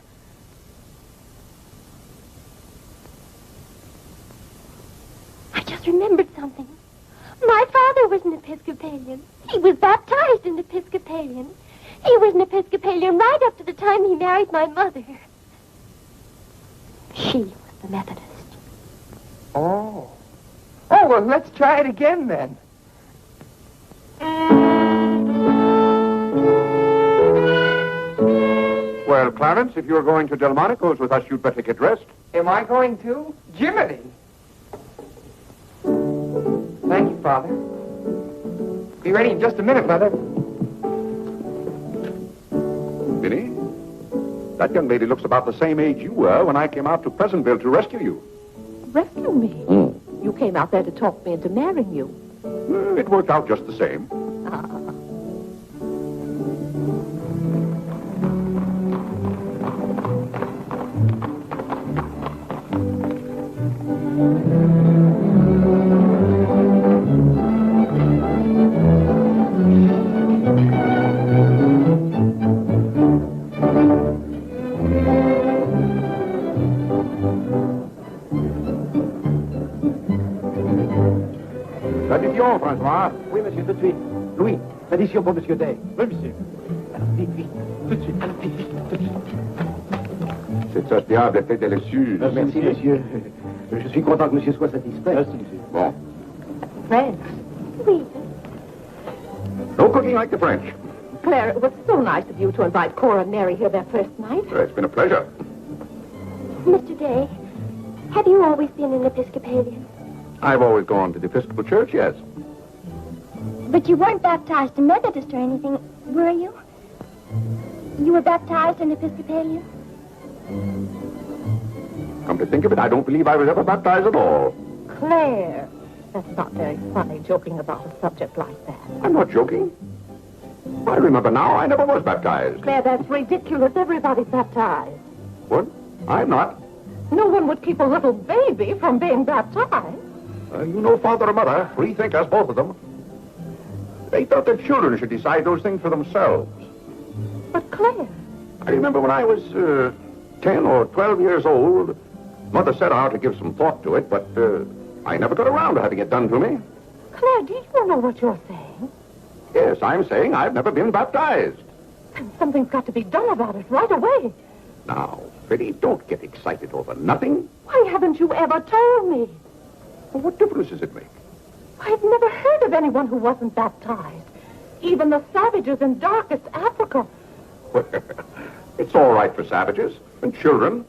I just remembered something. My father was an Episcopalian. He was baptized an Episcopalian. He was an Episcopalian right up to the time he married my mother. She was the Methodist. Oh. Oh, well, let's try it again, then. Well, Clarence, if you're going to Delmonico's with us, you'd better get dressed. Am I going to? Jiminy! Thank you, Father. Be ready in just a minute, Mother. Vinny, that young lady looks about the same age you were when I came out to Pleasantville to rescue you. Rescue me? You came out there to talk me into marrying you. It worked out just the same. L'addition, François. Oui, monsieur, tout de suite. Louis, l'addition pour monsieur Day. Oui, monsieur. Alors, vite, vite. Tout de suite. Alors, vite, vite. Cette sauce diable était délicieuse. Merci, monsieur. Je suis content que monsieur soit satisfait. Merci, monsieur. Bon. French. Oui. No cooking like the French. Claire, it was so nice of you to invite Cora and Mary here their first night. It's been a pleasure. Mr. Day, have you always been an Episcopalian? I've always gone to the Episcopal Church, yes. But you weren't baptized in Methodist or anything, were you? You were baptized in Episcopalian? Come to think of it, I don't believe I was ever baptized at all. Claire, that's not very funny, joking about a subject like that. I'm not joking. I remember now, I never was baptized. Claire, that's ridiculous. Everybody's baptized. What? I'm not. No one would keep a little baby from being baptized. You know father and mother, free thinkers, both of them. They thought their children should decide those things for themselves. But Claire... I remember when I was 10 or 12 years old, Mother set out to give some thought to it, but I never got around to having it done to me. Claire, do you know what you're saying? Yes, I'm saying I've never been baptized. Then something's got to be done about it right away. Now, Biddy, don't get excited over nothing. Why haven't you ever told me? Well, what difference does it make? I've never heard of anyone who wasn't baptized. Even the savages in darkest Africa. It's all right for savages and children.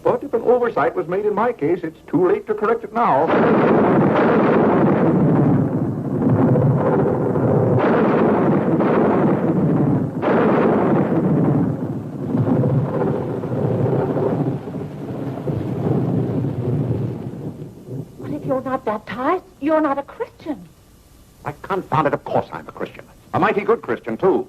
But if an oversight was made in my case, it's too late to correct it now. But if you're not baptized, you're not a Christian. Why, confound it, of course I'm a Christian. A mighty good Christian, too.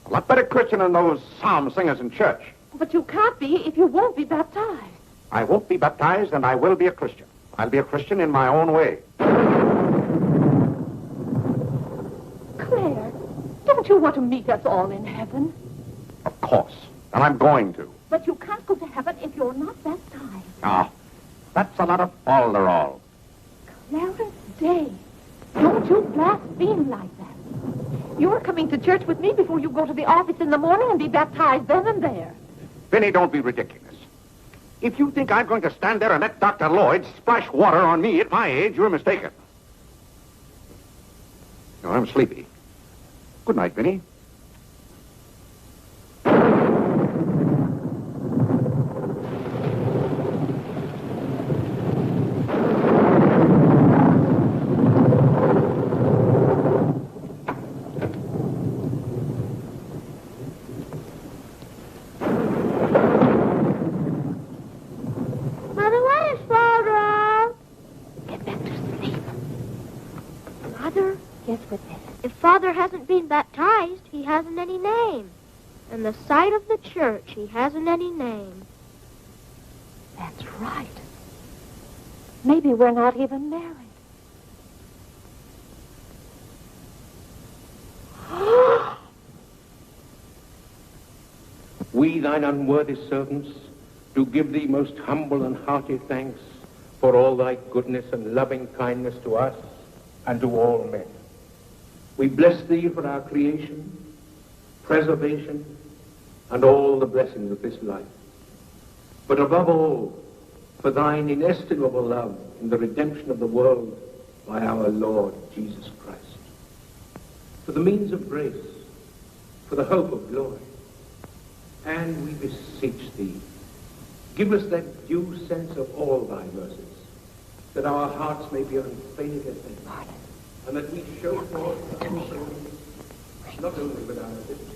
A lot better Christian than those psalm singers in church. But you can't be if you won't be baptized. I won't be baptized, and I will be a Christian. I'll be a Christian in my own way. Claire, don't you want to meet us all in heaven? Of course. And I'm going to. But you can't go to heaven if you're not baptized. Ah, that's a lot of falderall. Clarence Day, don't you blaspheme like that. You're coming to church with me before you go to the office in the morning and be baptized then and there. Vinny, don't be ridiculous. If you think I'm going to stand there and let Dr. Lloyd splash water on me at my age, you're mistaken. No, I'm sleepy. Good night, Vinny. Father hasn't been baptized, he hasn't any name. In the sight of the church, he hasn't any name. That's right. Maybe we're not even married. We, thine unworthy servants, do give thee most humble and hearty thanks for all thy goodness and loving kindness to us and to all men. We bless thee for our creation, preservation, and all the blessings of this life. But above all, for thine inestimable love in the redemption of the world by our Lord Jesus Christ. For the means of grace, for the hope of glory. And we beseech thee, give us that due sense of all thy mercies, that our hearts may be unfaded as they are. And that we show forth our souls, not only with our lips,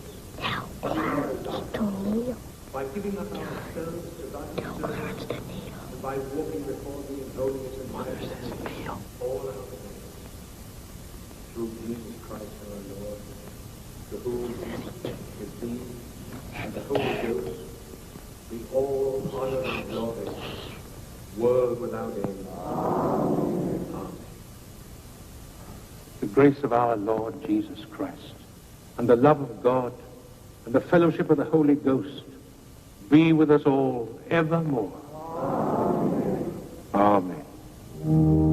by giving up ourselves to thy service, and by walking before thee in holiness and majesty all our days. Through Jesus Christ our Lord, to whom with thee and the Holy Ghost be all honor and glory, world without end. Amen. The grace of our Lord Jesus Christ, and the love of God, and the fellowship of the Holy Ghost, be with us all evermore. Amen. Amen.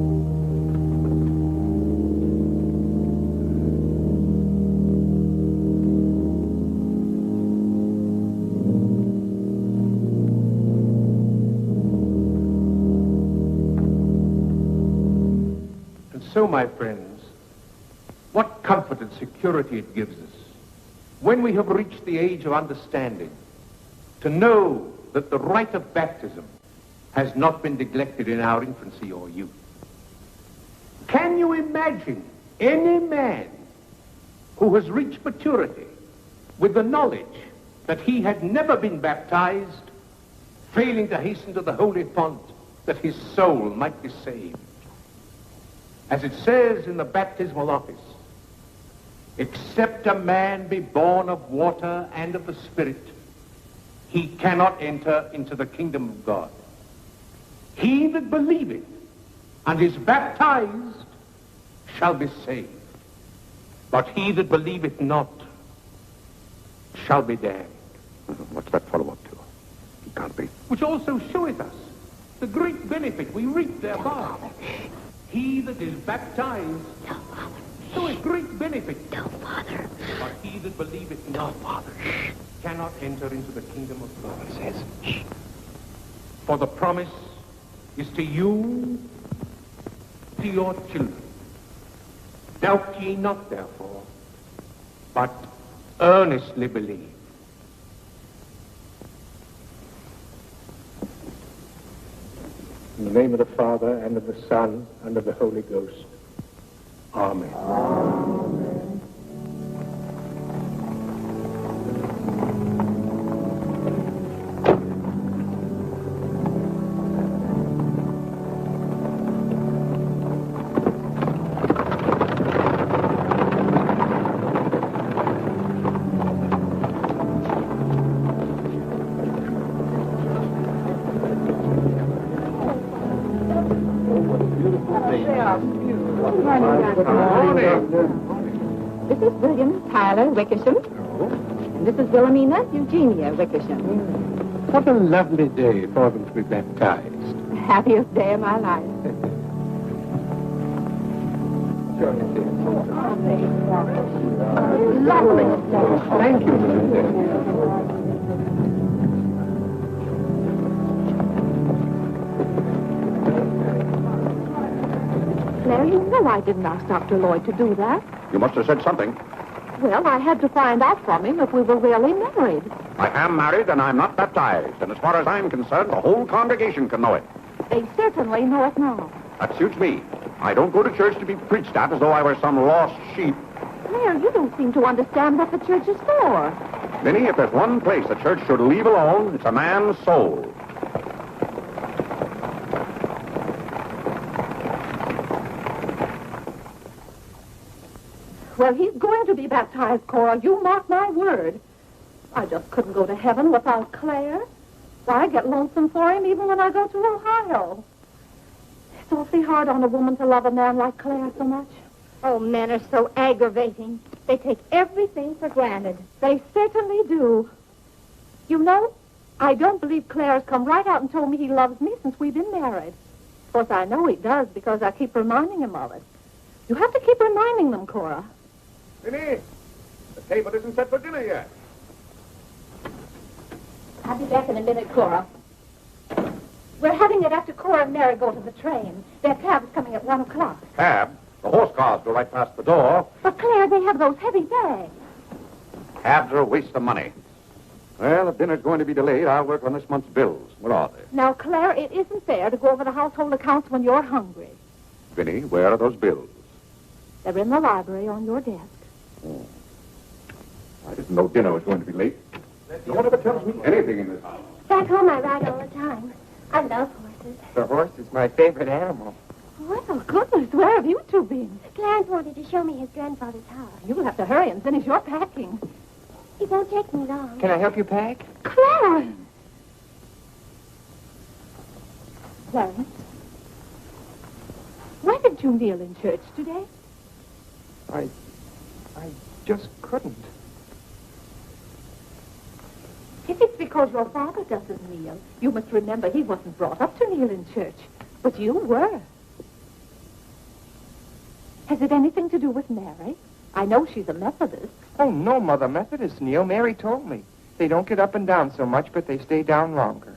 So, my friends, what comfort and security it gives us when we have reached the age of understanding to know that the rite of baptism has not been neglected in our infancy or youth. Can you imagine any man who has reached maturity with the knowledge that he had never been baptized, failing to hasten to the holy font that his soul might be saved? As it says in the baptismal office, except a man be born of water and of the Spirit, he cannot enter into the kingdom of God. He that believeth and is baptized shall be saved, but he that believeth not shall be damned. What's that follow-up to? He can't be. Which also showeth us the great benefit we reap thereby. He that is baptized showeth great benefit. No, Father. But he that believeth not, Father, cannot enter into the kingdom of God. Says, for the promise is to you, to your children. Doubt ye not, therefore, but earnestly believe. In the name of the Father, and of the Son, and of the Holy Ghost. Amen. Amen. This is William Tyler Wickersham. And this is Wilhelmina Eugenia Wickersham. What a lovely day for them to be baptized. Happiest day of my life. Lovely. Thank you. Claire, you know I didn't ask Dr. Lloyd to do that. You must have said something. Well, I had to find out from him if we were really married. I am married and I'm not baptized. And as far as I'm concerned, the whole congregation can know it. They certainly know it now. That suits me. I don't go to church to be preached at as though I were some lost sheep. Claire, you don't seem to understand what the church is for. Minnie, if there's one place the church should leave alone, it's a man's soul. Well, he's going to be baptized, Cora. You mark my word. I just couldn't go to heaven without Claire. Why, I get lonesome for him even when I go to Ohio. It's awfully hard on a woman to love a man like Claire so much. Oh, men are so aggravating. They take everything for granted. They certainly do. You know, I don't believe Claire has come right out and told me he loves me since we've been married. Of course, I know he does because I keep reminding him of it. You have to keep reminding them, Cora. Minnie, the table isn't set for dinner yet. I'll be back in a minute, Cora. We're having it after Cora and Mary go to the train. Their cab's coming at 1 o'clock. Cab? The horse cars go right past the door. But, Claire, they have those heavy bags. Cabs are a waste of money. Well, if dinner's going to be delayed, I'll work on this month's bills. What are they? Now, Claire, it isn't fair to go over the household accounts when you're hungry. Vinny, where are those bills? They're in the library on your desk. Oh. I didn't know dinner was going to be late. No one ever tells me anything in this house. Back home I ride all the time. I love horses. The horse is my favorite animal. Well, goodness, where have you two been? Clarence wanted to show me his grandfather's house. You'll have to hurry and finish your packing. It won't take me long. Can I help you pack? Clarence! Clarence, why did you kneel in church today? I just couldn't. If it's because your father doesn't kneel, you must remember he wasn't brought up to kneel in church. But you were. Has it anything to do with Mary? I know she's a Methodist. Oh, no, Mother Methodist kneel. Mary told me. They don't get up and down so much, but they stay down longer.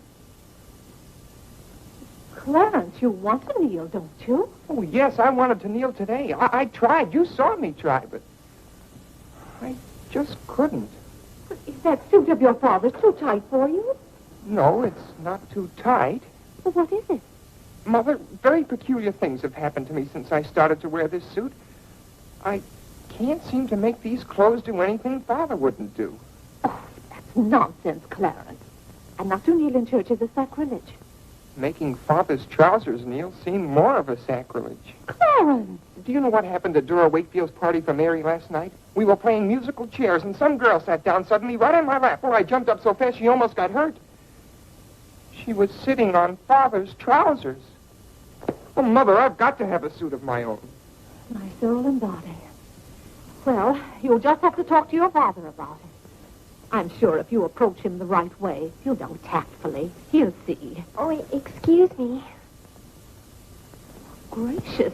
Clarence, you want to kneel, don't you? Oh, yes, I wanted to kneel today. I tried. You saw me try, but I just couldn't. But is that suit of your father's too tight for you? No, it's not too tight. Well, what is it? Mother, very peculiar things have happened to me since I started to wear this suit. I can't seem to make these clothes do anything Father wouldn't do. Oh, that's nonsense, Clarence. And not to kneel in church is a sacrilege. Making Father's trousers kneel seemed more of a sacrilege. Clarence! Do you know what happened at Dora Wakefield's party for Mary last night? We were playing musical chairs, and some girl sat down suddenly right on my lap. Well, I jumped up so fast she almost got hurt. She was sitting on Father's trousers. Oh, Mother, I've got to have a suit of my own. My soul and body. Well, you'll just have to talk to your father about it. I'm sure if you approach him the right way, you know, tactfully, he'll see. Oh, excuse me. Gracious.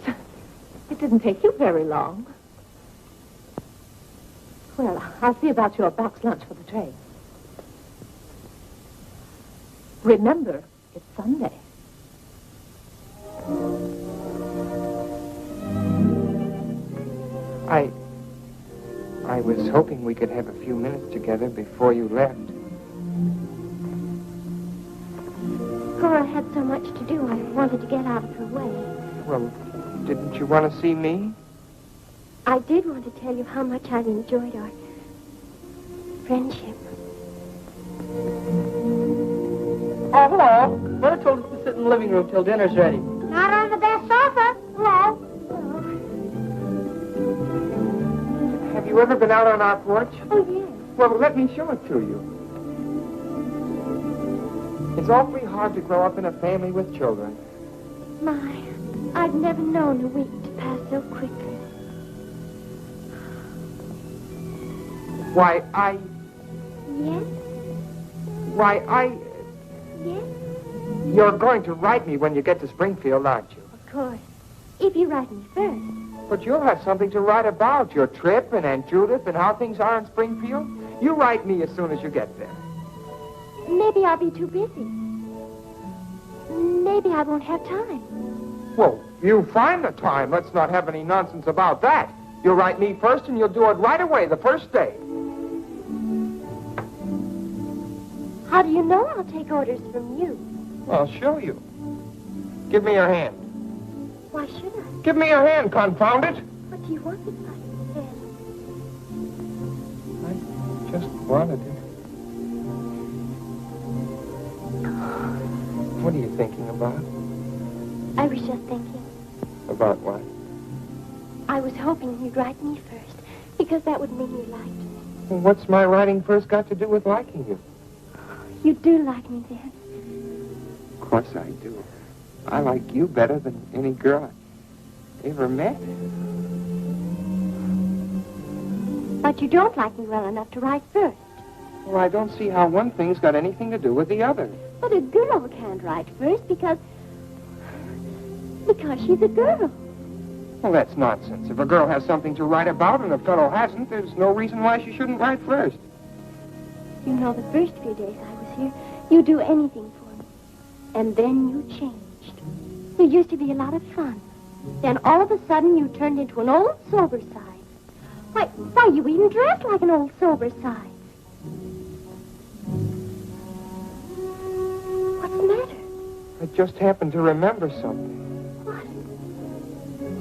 It didn't take you very long. Well, I'll see about your box lunch for the train. Remember, it's Sunday. I was hoping we could have a few minutes together before you left. Cora had so much to do, I wanted to get out of her way. Well, didn't you want to see me? I did want to tell you how much I've enjoyed our friendship. Oh, hello. Mother told us to sit in the living room till dinner's ready. Not on the best sofa. Hello. Have you ever been out on our porch? Oh, yes. Well, let me show it to you. It's awfully hard to grow up in a family with children. My, I've never known a week to pass so quickly. Why, Yes? Yes? You're going to write me when you get to Springfield, aren't you? Of course. If you write me first. But you'll have something to write about, your trip and Aunt Judith and how things are in Springfield. You write me as soon as you get there. Maybe I'll be too busy. Maybe I won't have time. Well, you find the time. Let's not have any nonsense about that. You'll write me first and you'll do it right away, the first day. How do you know I'll take orders from you? I'll show you. Give me your hand. Why should I? Give me your hand, confound it. What do you want with my hand? I just wanted it. What are you thinking about? I was just thinking. About what? I was hoping you'd write me first, because that would mean you liked me. Well, what's my writing first got to do with liking you? You do like me then. Of course I do. I like you better than any girl I ever met. But you don't like me well enough to write first. Well, I don't see how one thing's got anything to do with the other. But a girl can't write first because she's a girl. Well, that's nonsense. If a girl has something to write about and a fellow hasn't, there's no reason why she shouldn't write first. You know, the first few days I was here, you'd do anything for me. And then you changed. You used to be a lot of fun. Then all of a sudden you turned into an old sober side. Why, you even dressed like an old sober side. What's the matter? I just happened to remember something. What?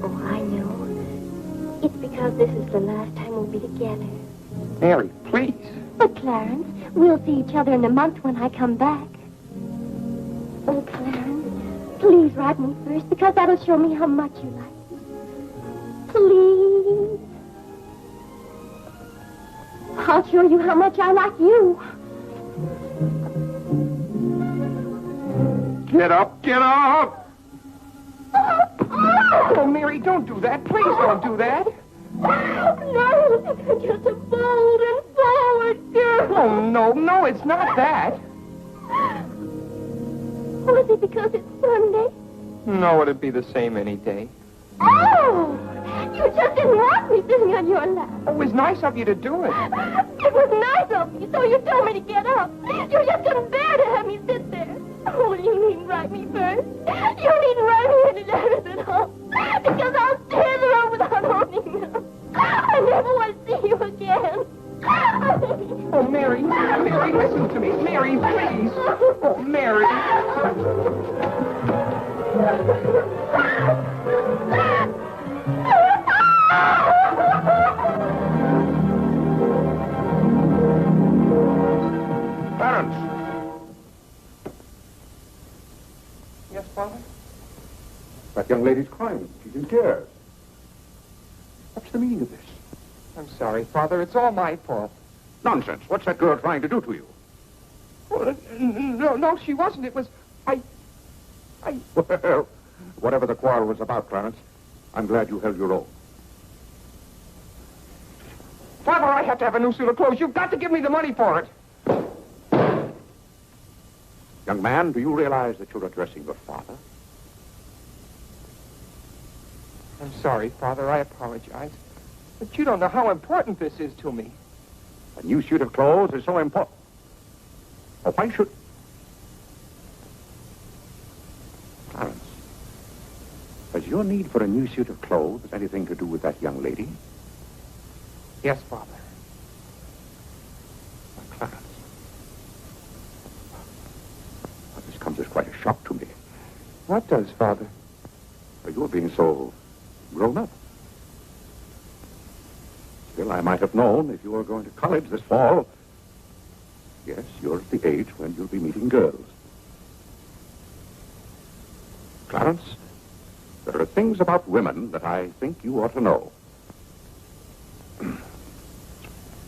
Oh, I know. It's because this is the last time we'll be together. Mary, please. But, Clarence, we'll see each other in a month when I come back. Oh, Clarence, please write me first, because that'll show me how much you like me. Please. I'll show you how much I like you. Get up, get up! Oh, Mary, don't do that. Please don't do that. No, just a bold and forward girl. Oh, no, it's not that. Oh, is it because it's Sunday? No, it'd be the same any day. Oh, you just didn't want me sitting on your lap. Oh, it was nice of you to do it. It was nice of you, so you told me to get up. You just couldn't bear to have me sit there. Oh, you needn't write me first. You needn't write me any letters at all. Because I'll tear them up without opening them. I never want to see you again. Oh, Mary, Mary, listen to me. Mary, please. Oh, Mary. Clarence! Yes, Father? That young lady's crying. She's in tears. What's the meaning of this? I'm sorry, Father. It's all my fault. Nonsense. What's that girl trying to do to you? Well, no, she wasn't. It was... Well, whatever the quarrel was about, Clarence, I'm glad you held your own. Father, I have to have a new suit of clothes. You've got to give me the money for it. Young man, do you realize that you're addressing your father? I'm sorry, Father. I apologize. But you don't know how important this is to me. A new suit of clothes is so important. Oh, why should... Clarence, has your need for a new suit of clothes anything to do with that young lady? Yes, Father. Now, Clarence, this comes as quite a shock to me. What does, Father? You're being so grown up. Still, I might have known if you were going to college this fall. Yes, you're at the age when you'll be meeting girls. Clarence, there are things about women that I think you ought to know.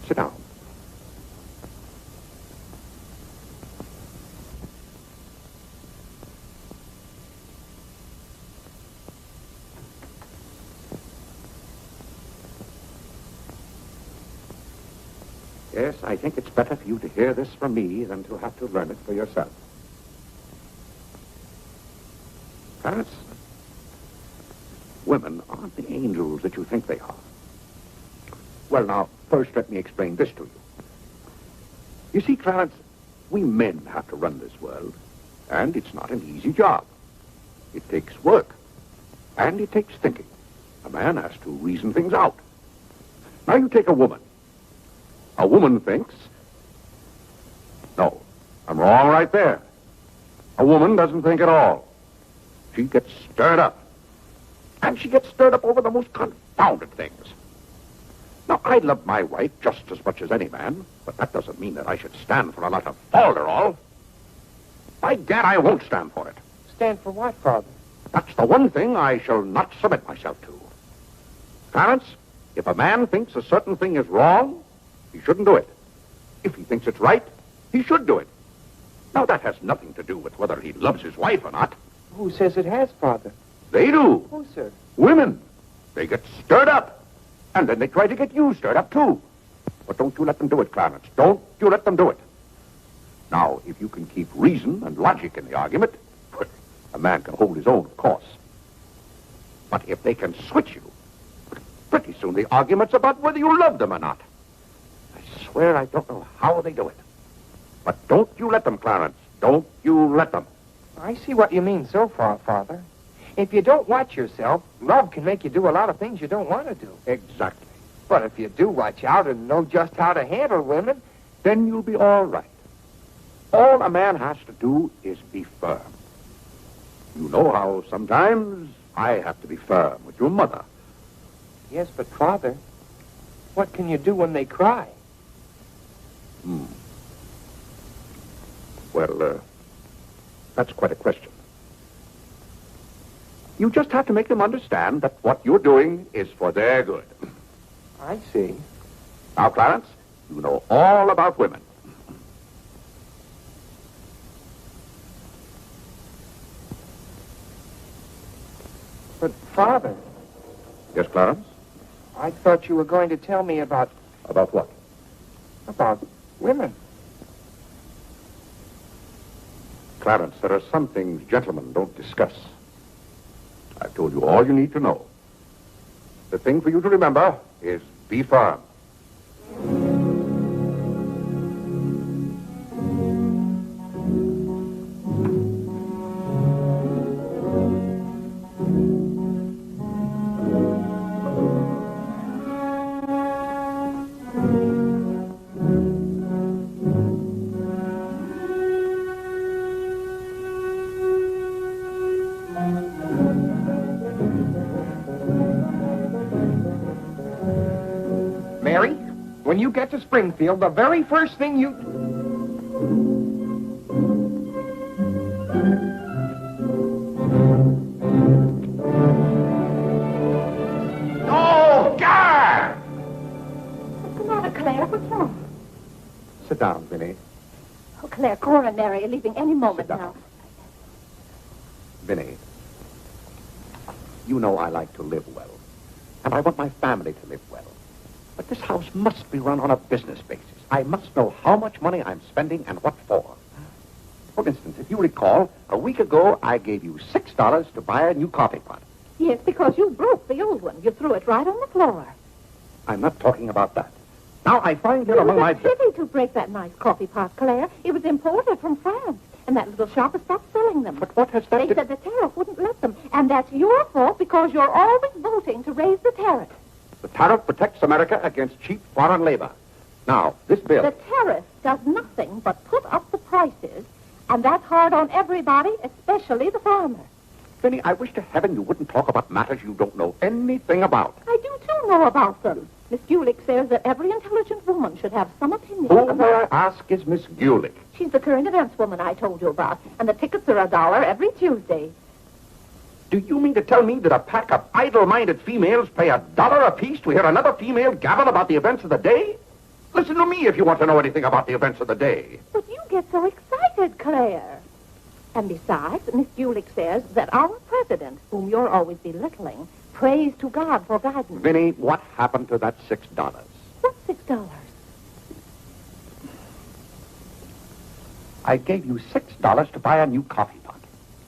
Sit down. Yes, I think it's better for you to hear this from me than to have to learn it for yourself. Clarence, women aren't the angels that you think they are. Well, now, first let me explain this to you. You see, Clarence, we men have to run this world, and it's not an easy job. It takes work, and it takes thinking. A man has to reason things out. Now, you take a woman. A woman thinks... No, I'm wrong right there. A woman doesn't think at all. She gets stirred up. And she gets stirred up over the most confounded things. Now, I love my wife just as much as any man, but that doesn't mean that I should stand for a lot of falderall. By gad, I won't stand for it. Stand for what, Father? That's the one thing I shall not submit myself to. Clarence, if a man thinks a certain thing is wrong, he shouldn't do it. If he thinks it's right, he should do it. Now, that has nothing to do with whether he loves his wife or not. Who says it has, Father? They do. Who, sir? Women. They get stirred up. And then they try to get you stirred up, too. But don't you let them do it, Clarence. Don't you let them do it. Now, if you can keep reason and logic in the argument, a man can hold his own, of course. But if they can switch you, pretty soon the argument's about whether you love them or not. I swear I don't know how they do it. But don't you let them, Clarence. Don't you let them. I see what you mean so far, Father. If you don't watch yourself, love can make you do a lot of things you don't want to do. Exactly. But if you do watch out and know just how to handle women, then you'll be all right. All a man has to do is be firm. You know how sometimes I have to be firm with your mother. Yes, but Father, what can you do when they cry? Well, that's quite a question. You just have to make them understand that what you're doing is for their good. I see. Now, Clarence, you know all about women. But, Father... Yes, Clarence? I thought you were going to tell me about... About what? About women. Clarence, there are some things gentlemen don't discuss. I've told you all you need to know. The thing for you to remember is be firm. Mary, when you get to Springfield, the very first thing you... Oh, God! What's the matter, Claire? What's wrong? Sit down, Vinny. Oh, Claire, Cora and Mary are leaving any moment Sit down. now. Vinny, you know I like to live well, and I want my family to live well. But this house must be run on a business basis. I must know how much money I'm spending and what for. For instance, if you recall, a week ago I gave you $6 to buy a new coffee pot. Yes, because you broke the old one. You threw it right on the floor. I'm not talking about that. Now I find here among It my... was a pity to break that nice coffee pot, Claire. It was imported from France, and that little shop has stopped selling them. But what has that They to... said the tariff wouldn't let them, and that's your fault because you're always voting to raise the tariff. The tariff protects America against cheap foreign labor. Now, this bill... The tariff does nothing but put up the prices, and that's hard on everybody, especially the farmer. Vinny, I wish to heaven you wouldn't talk about matters you don't know anything about. I do, too, know about them. Miss Gulick says that every intelligent woman should have some opinion Who, about... may I ask, is Miss Gulick? She's the current events woman I told you about, and the tickets are $1 every Tuesday. Do you mean to tell me that a pack of idle-minded females pay $1 apiece to hear another female gabble about the events of the day? Listen to me if you want to know anything about the events of the day. But you get so excited, Claire. And besides, Miss Gulick says that our president, whom you're always belittling, prays to God for guidance. Vinny, what happened to that $6? What's $6? I gave you $6 to buy a new coffee pot.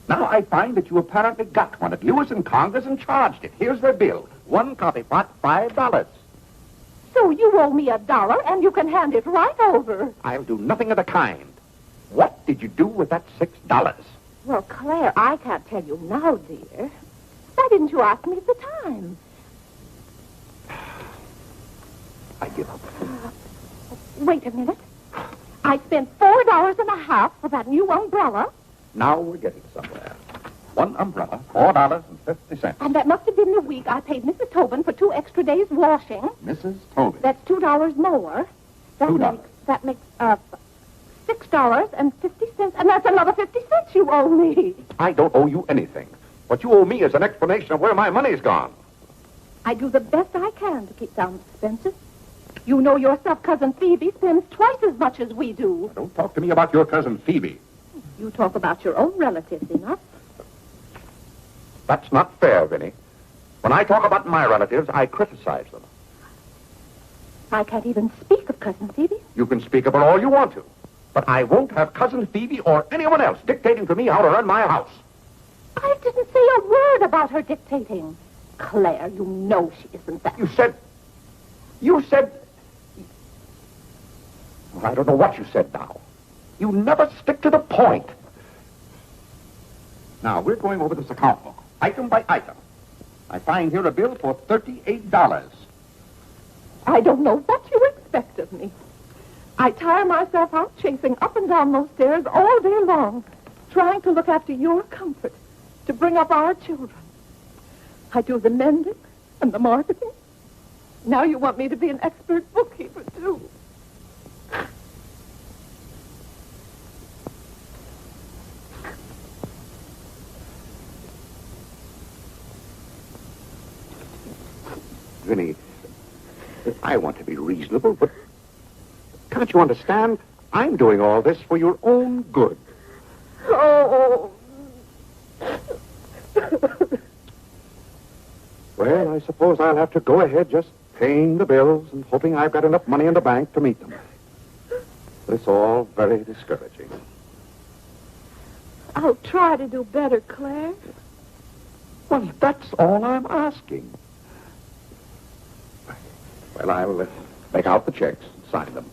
Now I find that you apparently got one at Lewis in Congress and charged it. Here's the bill. One coffee pot, $5. So you owe me $1, and you can hand it right over. I'll do nothing of the kind. What did you do with that $6? Well, Claire, I can't tell you now, dear. Why didn't you ask me at the time? I give up. Wait a minute. I spent $4.50 for that new umbrella, Now we're getting somewhere. One umbrella, $4.50. and that must have been the week I paid Mrs. Tobin for 2 extra days washing. Mrs. Tobin. That's $2 more. $2. That makes $6.50, and that's another 50 cents you owe me. I don't owe you anything. What you owe me is an explanation of where my money's gone. I do the best I can to keep down expenses. You know yourself, Cousin Phoebe spends twice as much as we do. Don't talk to me about your cousin Phoebe. You talk about your own relatives enough. That's not fair, Vinny. When I talk about my relatives, I criticize them. I can't even speak of Cousin Phoebe. You can speak about all you want to. But I won't have cousin Phoebe or anyone else dictating to me how to run my house. I didn't say a word about her dictating. Claire, you know she isn't that. You said... Well, I don't know what you said now. You never stick to the point. Now, we're going over this account book, item by item. I find here a bill for $38. I don't know what you expect of me. I tire myself out chasing up and down those stairs all day long, trying to look after your comfort, to bring up our children. I do the mending and the marketing. Now you want me to be an expert bookkeeper, too. Vinny, I want to be reasonable, but can't you understand? I'm doing all this for your own good. Oh. Well, I suppose I'll have to go ahead just paying the bills and hoping I've got enough money in the bank to meet them. But it's all very discouraging. I'll try to do better, Claire. Well, that's all I'm asking. Well, I'll make out the checks and sign them.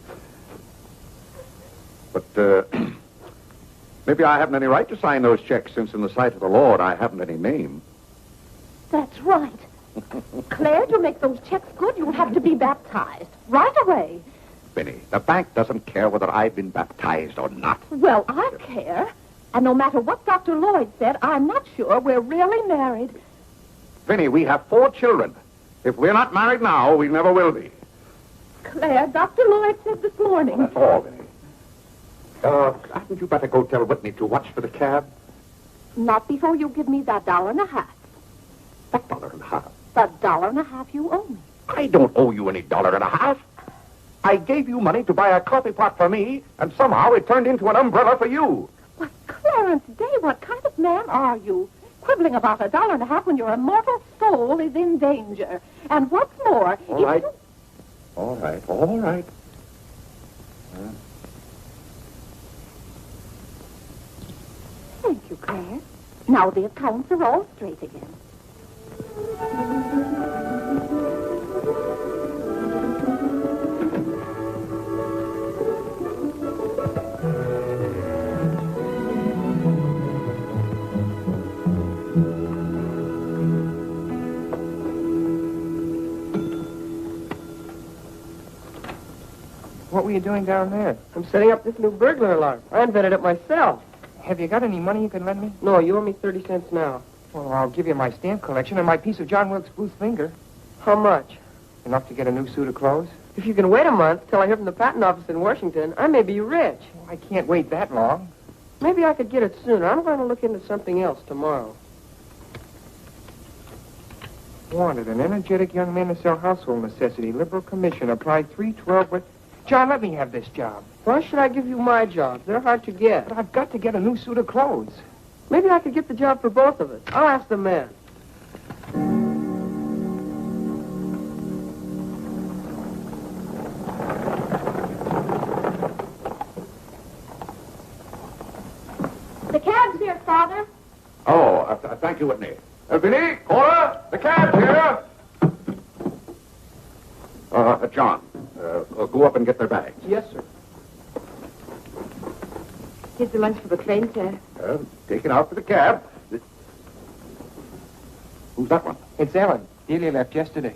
But maybe I haven't any right to sign those checks since in the sight of the Lord I haven't any name. That's right. Claire, to make those checks good, you'll have to be baptized right away. Vinny, the bank doesn't care whether I've been baptized or not. Well, I care. And no matter what Dr. Lloyd said, I'm not sure we're really married. Vinny, we have 4 children. If we're not married now, we never will be. Claire, Dr. Lloyd said this morning. That's all, Vinny. Hadn't you better go tell Whitney to watch for the cab? Not before you give me that $1.50. What $1.50? That $1.50 you owe me. I don't owe you any $1.50. I gave you money to buy a coffee pot for me, and somehow it turned into an umbrella for you. But Clarence Day, what kind of man are you? Quibbling about $1.50 when your immortal soul is in danger. And what's more... All right. All right. Thank you, Claire. Now the accounts are all straight again. What were you doing down there? I'm setting up this new burglar alarm. I invented it myself. Have you got any money you can lend me? No, you owe me 30 cents now. Well, I'll give you my stamp collection and my piece of John Wilkes Booth finger. How much? Enough to get a new suit of clothes? If you can wait a month till I hear from the patent office in Washington, I may be rich. Well, I can't wait that long. Maybe I could get it sooner. I'm going to look into something else tomorrow. Wanted, an energetic young man to sell household necessity. Liberal commission. Applied 312 with... John, let me have this job. Why should I give you my jobs? They're hard to get. But I've got to get a new suit of clothes. Maybe I could get the job for both of us. I'll ask the man. The cab's here, Father. Oh, thank you, Whitney. Vinny, Cora, the cab's here. John, go up and get their bags. Yes, sir. Here's the lunch for the train, sir. Take it out for the cab. Who's that one? It's Ellen. Delia left yesterday.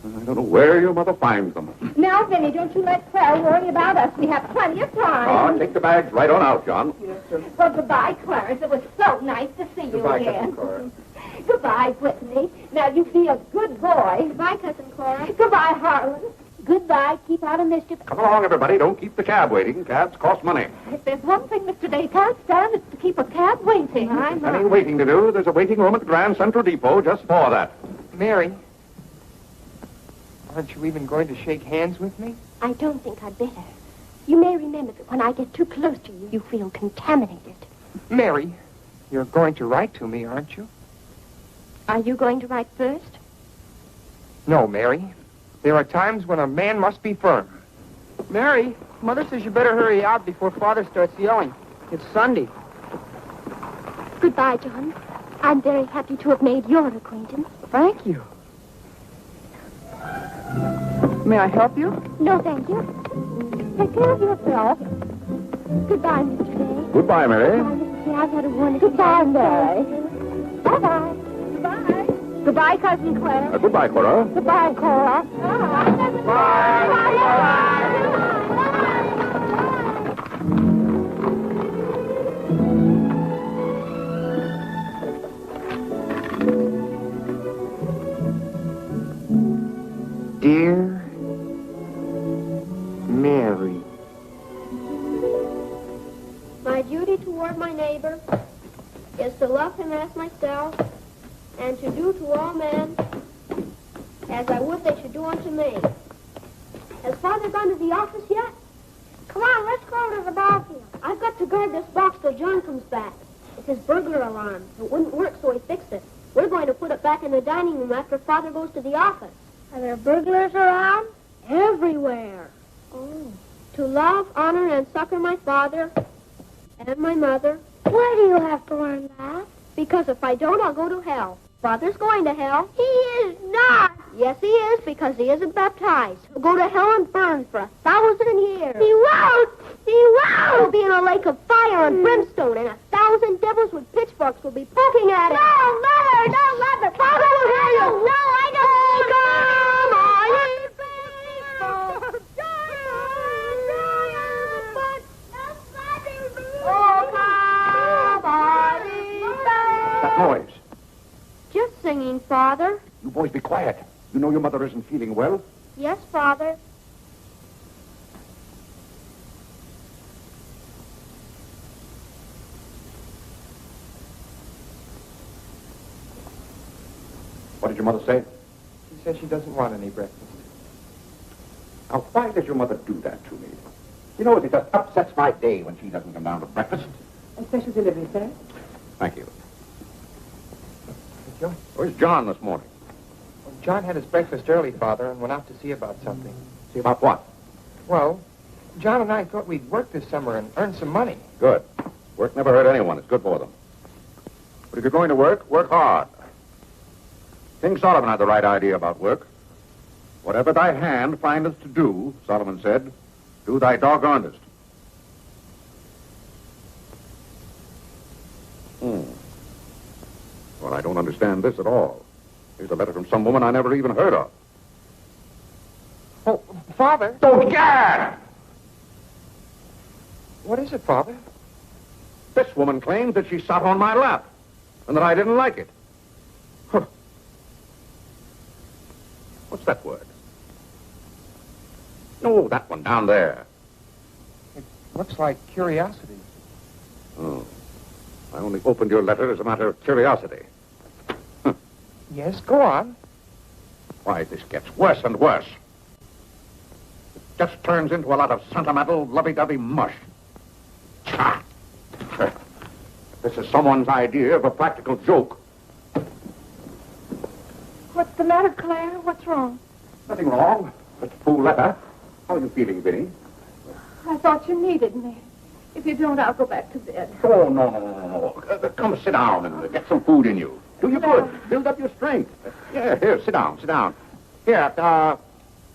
I don't know where your mother finds them. Now, Vinny, don't you let Claire worry about us. We have plenty of time. Take the bags right on out, John. Yes, sir. Well, goodbye, Clarence. It was so nice to see you Goodbye, again. Cousin Cora. Goodbye, Whitney. Now, you be a good boy. Goodbye, Cousin Cora. Goodbye, Harlan. Goodbye. Keep out of mischief. Come along, everybody. Don't keep the cab waiting. Cabs cost money. If there's one thing Mr. Day can't stand, it's to keep a cab waiting. Any waiting to do, there's a waiting room at the Grand Central Depot just for that. Mary, aren't you even going to shake hands with me? I don't think I'd better. You may remember that when I get too close to you, you feel contaminated. Mary, you're going to write to me, aren't you? Are you going to write first? No, Mary. There are times when a man must be firm. Mary, Mother says you better hurry out before Father starts yelling. It's Sunday. Goodbye, John. I'm very happy to have made your acquaintance. Thank you. May I help you? No, thank you. Take care of yourself. Goodbye, Mr. Day. Goodbye, Mary. Goodbye, Mrs. Day. I've had a wonderful Goodbye, Mary. Bye-bye. Goodbye. Goodbye, Cousin Claire. Goodbye, Cora. Goodbye, Cora. Dear Mary. My duty toward my neighbor is to love him as myself, and to do to all men as I would they should do unto me. Has Father gone to the office yet? Come on, let's go to the ball field. I've got to guard this box till John comes back. It's his burglar alarm. It wouldn't work, so he fixed it. We're going to put it back in the dining room after Father goes to the office. Are there burglars around? Everywhere. Oh. To love, honor, and succor my father and my mother. Why do you have to learn that? Because if I don't, I'll go to hell. Father's going to hell. He is not. Yes, he is, because he isn't baptized. He'll go to hell and burn for 1,000 years. He won't. He won't. He'll be in a lake of fire and brimstone, and 1,000 devils with pitchforks will be poking at him. No, Mother, don't let me. Father will hear you. No, I don't. Come on, you faithful. That noise. Just singing, Father. You boys be quiet. You know your mother isn't feeling well. Yes, Father. mother say? She said she doesn't want any breakfast. Now, why does your mother do that to me? You know, it just upsets my day when she doesn't come down to breakfast. A special delivery, sir. Thank you. John? Where's John this morning? Well, John had his breakfast early, Father, and went out to see about something. See about what? Well, John and I thought we'd work this summer and earn some money. Good. Work never hurt anyone. It's good for them. But if you're going to work, work hard. King Solomon had the right idea about work. Whatever thy hand findeth to do, Solomon said, do thy doggonedest. Well, I don't understand this at all. Here's a letter from some woman I never even heard of. Oh, Father! Don't gad! What is it, Father? This woman claims that she sat on my lap and that I didn't like it. Huh. What's that word? No, that one down there. It looks like curiosity. Oh. I only opened your letter as a matter of curiosity. Yes, go on. Why, this gets worse and worse. It just turns into a lot of sentimental, lovey-dovey mush. Cha! This is someone's idea of a practical joke. What's the matter, Claire? What's wrong? Nothing wrong. Just a fool letter. How are you feeling, Vinny? I thought you needed me. If you don't, I'll go back to bed. Oh, no. Come sit down and get some food in you. Do you good. Build up your strength. Yeah, here, sit down. Here,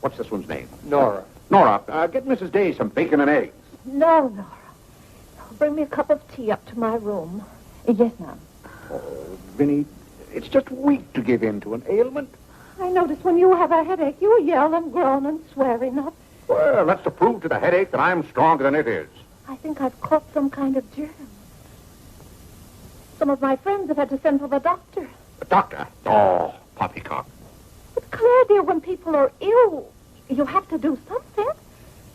what's this one's name? Nora. Nora, get Mrs. Day some bacon and eggs. No, Nora. Bring me a cup of tea up to my room. Yes, ma'am. Oh, Vinny, it's just weak to give in to an ailment. I notice when you have a headache, you yell and groan and swear enough. Well, that's to prove to the headache that I'm stronger than it is. I think I've caught some kind of germ. Some of my friends have had to send for the doctor. The doctor? Oh, poppycock. But Claire, dear, when people are ill, you have to do something.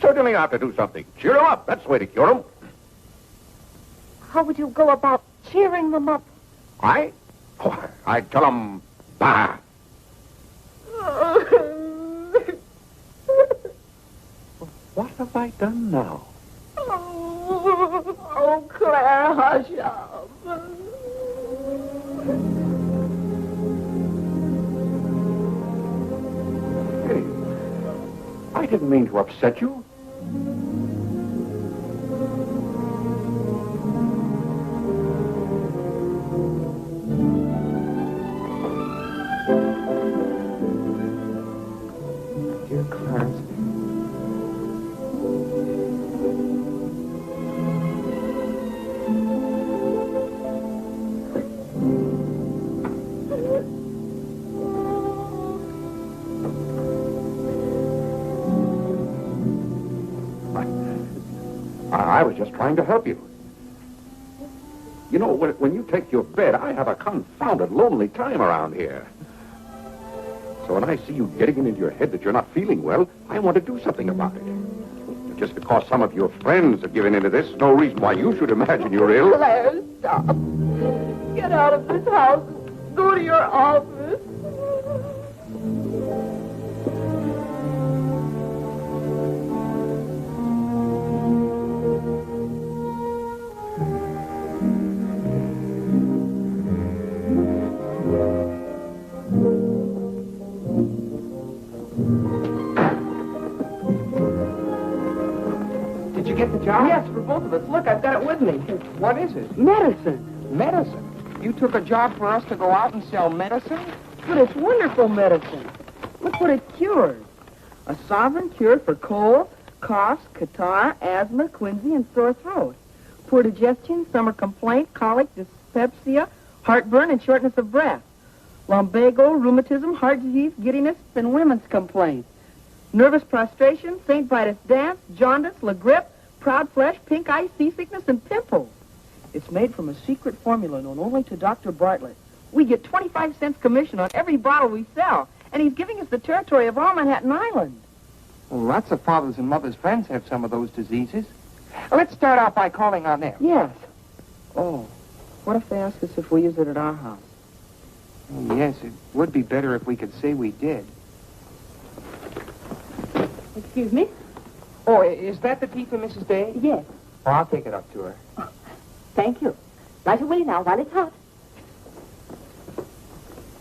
Certainly I have to do something. Cheer them up. That's the way to cure them. How would you go about cheering them up? I? Oh, I'd tell them, bah. What have I done now? Oh, Claire, hush up. Hey, I didn't mean to upset you. Dear Clarence. I was just trying to help you. You know, when you take your bed, I have a confounded lonely time around here. So when I see you getting it into your head that you're not feeling well, I want to do something about it. Just because some of your friends have given into this, no reason why you should imagine you're ill. Claire, stop. Get out of this house and go to your office. Did you get the job? Yes, for both of us. Look, I've got it with me. What is it? Medicine. Medicine. You took a job for us to go out and sell medicine? But it's wonderful medicine. Look what it cures. A sovereign cure for cold, coughs, catarrh, asthma, quinsy, and sore throat. Poor digestion, summer complaint, colic, dyspepsia, heartburn, and shortness of breath. Lumbago, rheumatism, heart disease, giddiness, and women's complaints. Nervous prostration, St. Vitus dance, jaundice, la grippe, proud flesh, pink eye, seasickness, and pimples. It's made from a secret formula known only to Dr. Bartlett. We get 25 cents commission on every bottle we sell, and he's giving us the territory of all Manhattan Island. Well, lots of fathers and mothers' friends have some of those diseases. Let's start out by calling on them. Yes. Oh, what if they ask us if we use it at our house? Oh, yes, it would be better if we could say we did. Excuse me? Oh, is that the tea for Mrs. Day? Yes. Oh, I'll take it up to her. Thank you. Right away now, while it's hot.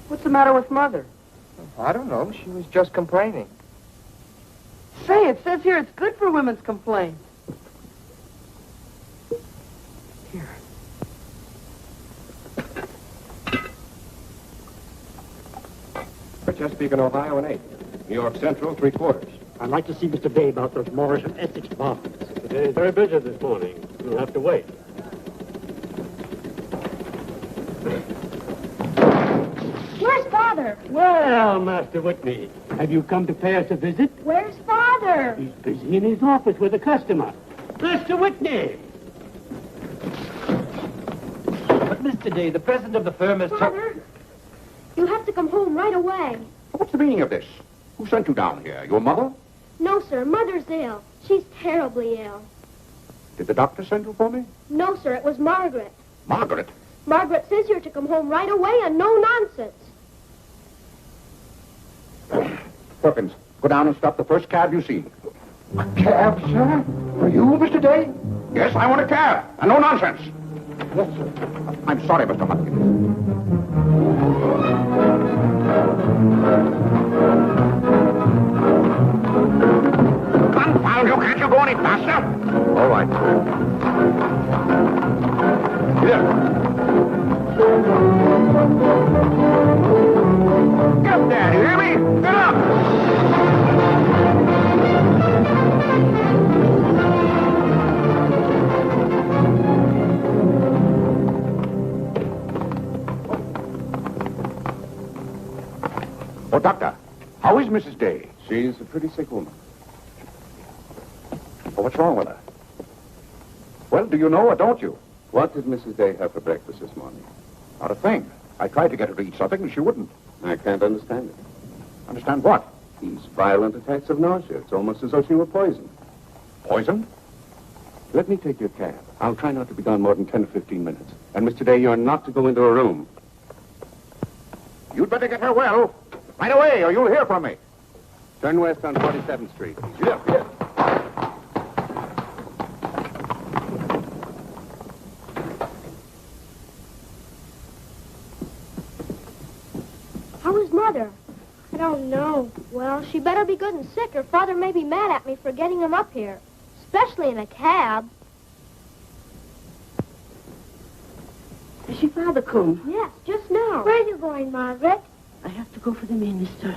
What's the matter with Mother? I don't know. She was just complaining. Say, it says here it's good for women's complaints. Here. For Chesapeake and Ohio and 8. New York Central, 3/4. I'd like to see Mr. Day about those Morris and Essex apartments. They're very busy this morning. You'll have to wait. Where's Father? Well, Master Whitney, have you come to pay us a visit? Where's Father? He's busy in his office with a customer. Master Whitney! But, Mr. Day, the president of the firm has... Father, you have to come home right away. What's the meaning of this? Who sent you down here? Your mother? No, sir. Mother's ill. She's terribly ill. Did the doctor send you for me? No, sir. It was Margaret. Margaret? Margaret says you're to come home right away and no nonsense. Perkins, go down and stop the first cab you see. A cab, sir? For you, Mr. Day? Yes, I want a cab, and no nonsense. Yes, sir. I'm sorry, Mr. Hopkins. Confound you, can't you go any faster? All right. Here. Get up there, do you hear me? Get up! Oh, Doctor, how is Mrs. Day? She's a pretty sick woman. Oh, what's wrong with her? Well, do you know or don't you? What did Mrs. Day have for breakfast this morning? Not a thing. I tried to get her to eat something, and she wouldn't. I can't understand it. Understand what? These violent attacks of nausea. It's almost as though she were poisoned. Poison? Let me take your cab. I'll try not to be gone more than 10 or 15 minutes. And, Mr. Day, you're not to go into a room. You'd better get her well. Right away, or you'll hear from me. Turn west on 47th Street. Yes, yes. How is Mother? I don't know. Well, she better be good and sick, or Father may be mad at me for getting him up here. Especially in a cab. Is your father come? Yes, just now. Where are you going, Margaret? I have to go for the minister.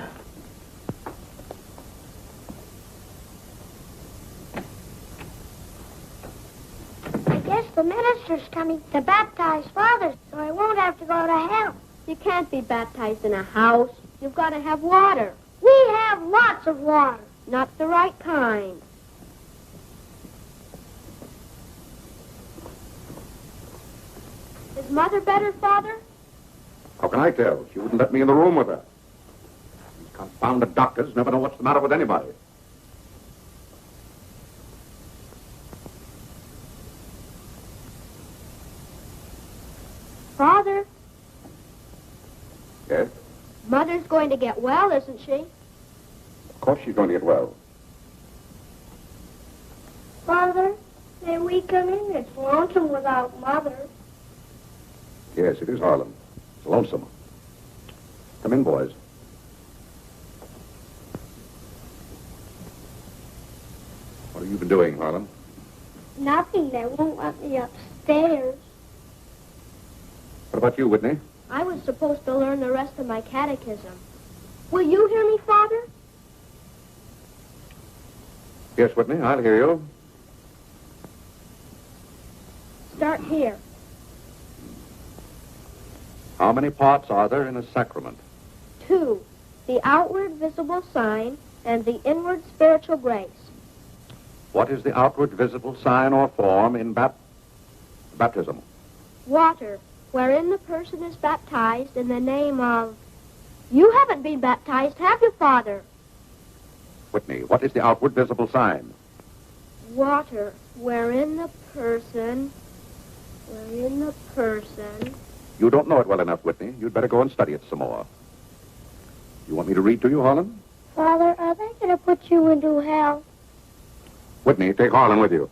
I guess the minister's coming to baptize Father, so I won't have to go to hell. You can't be baptized in a house. You've got to have water. We have lots of water. Not the right kind. Is Mother better, Father? How can I tell? She wouldn't let me in the room with her. These confounded doctors never know what's the matter with anybody. Father, Yes? Mother's going to get well, isn't she? Of course she's going to get well. Father, may we come in? It's lonesome without Mother. Yes, it is Harlem. It's lonesome. Come in, boys. What have you been doing, Harlem? Nothing. They won't let me upstairs. What about you, Whitney? I was supposed to learn the rest of my catechism. Will you hear me, Father? Yes, Whitney, I'll hear you. Start here. How many parts are there in a sacrament? 2. The outward visible sign and the inward spiritual grace. What is the outward visible sign or form in baptism? Water, wherein the person is baptized in the name of... You haven't been baptized, have you, Father? Whitney, what is the outward visible sign? Water, wherein the person... You don't know it well enough, Whitney. You'd better go and study it some more. You want me to read to you, Harlan? Father, are they going to put you into hell? Whitney, take Harlan with you.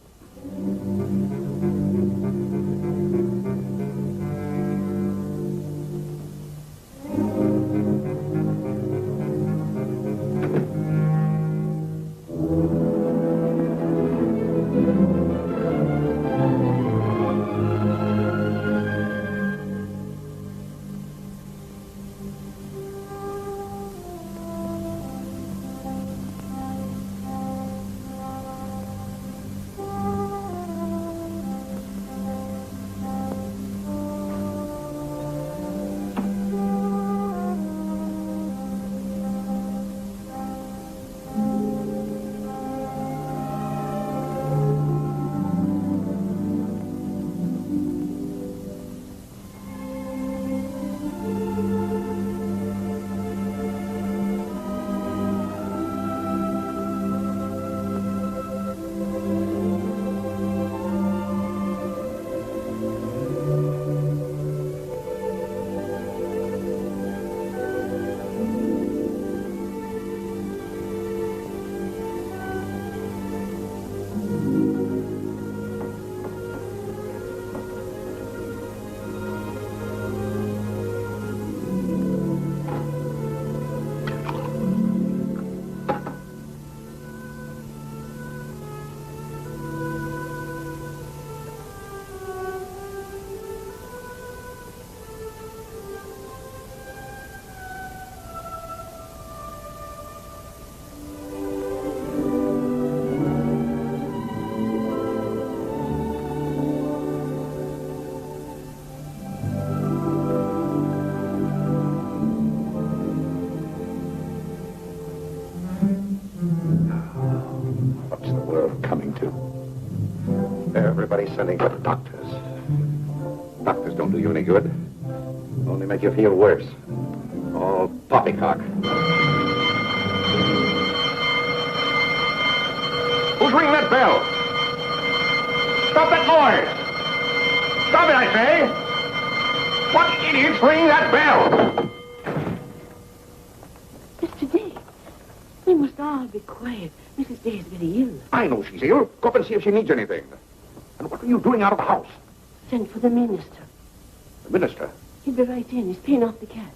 Everybody's sending for the doctors. Doctors don't do you any good. Only make you feel worse. All poppycock. Who's ringing that bell? Stop that noise! Stop it, I say! What idiot's ringing that bell? Mr. Day, we must all be quiet. Mrs. Day is very ill. I know she's ill. Go up and see if she needs anything. And what are you doing out of the house? Send for the minister. The minister? He'll be right in. He's paying off the cat.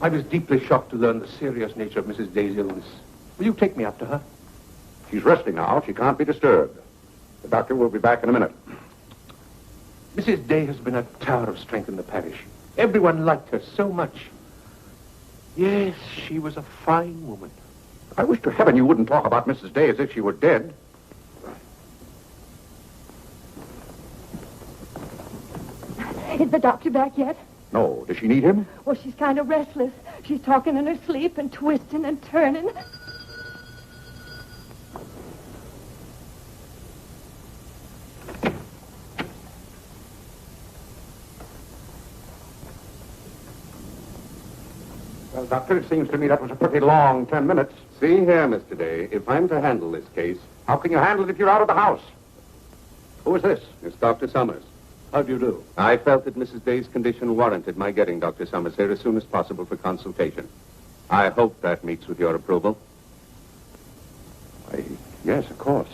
I was deeply shocked to learn the serious nature of Mrs. Day's illness. Will you take me up to her? She's resting now. She can't be disturbed. The doctor will be back in a minute. Mrs. Day has been a tower of strength in the parish. Everyone liked her so much. Yes, she was a fine woman. I wish to heaven you wouldn't talk about Mrs. Day as if she were dead. Is the doctor back yet? No. Does she need him? Well, she's kind of restless. She's talking in her sleep and twisting and turning. Well, Doctor, it seems to me that was a pretty long 10 minutes. See here, Mr. Day, if I'm to handle this case... How can you handle it if you're out of the house? Who is this? It's Dr. Summers. How do you do? I felt that Mrs. Day's condition warranted my getting Dr. Summers here as soon as possible for consultation. I hope that meets with your approval. Yes, of course.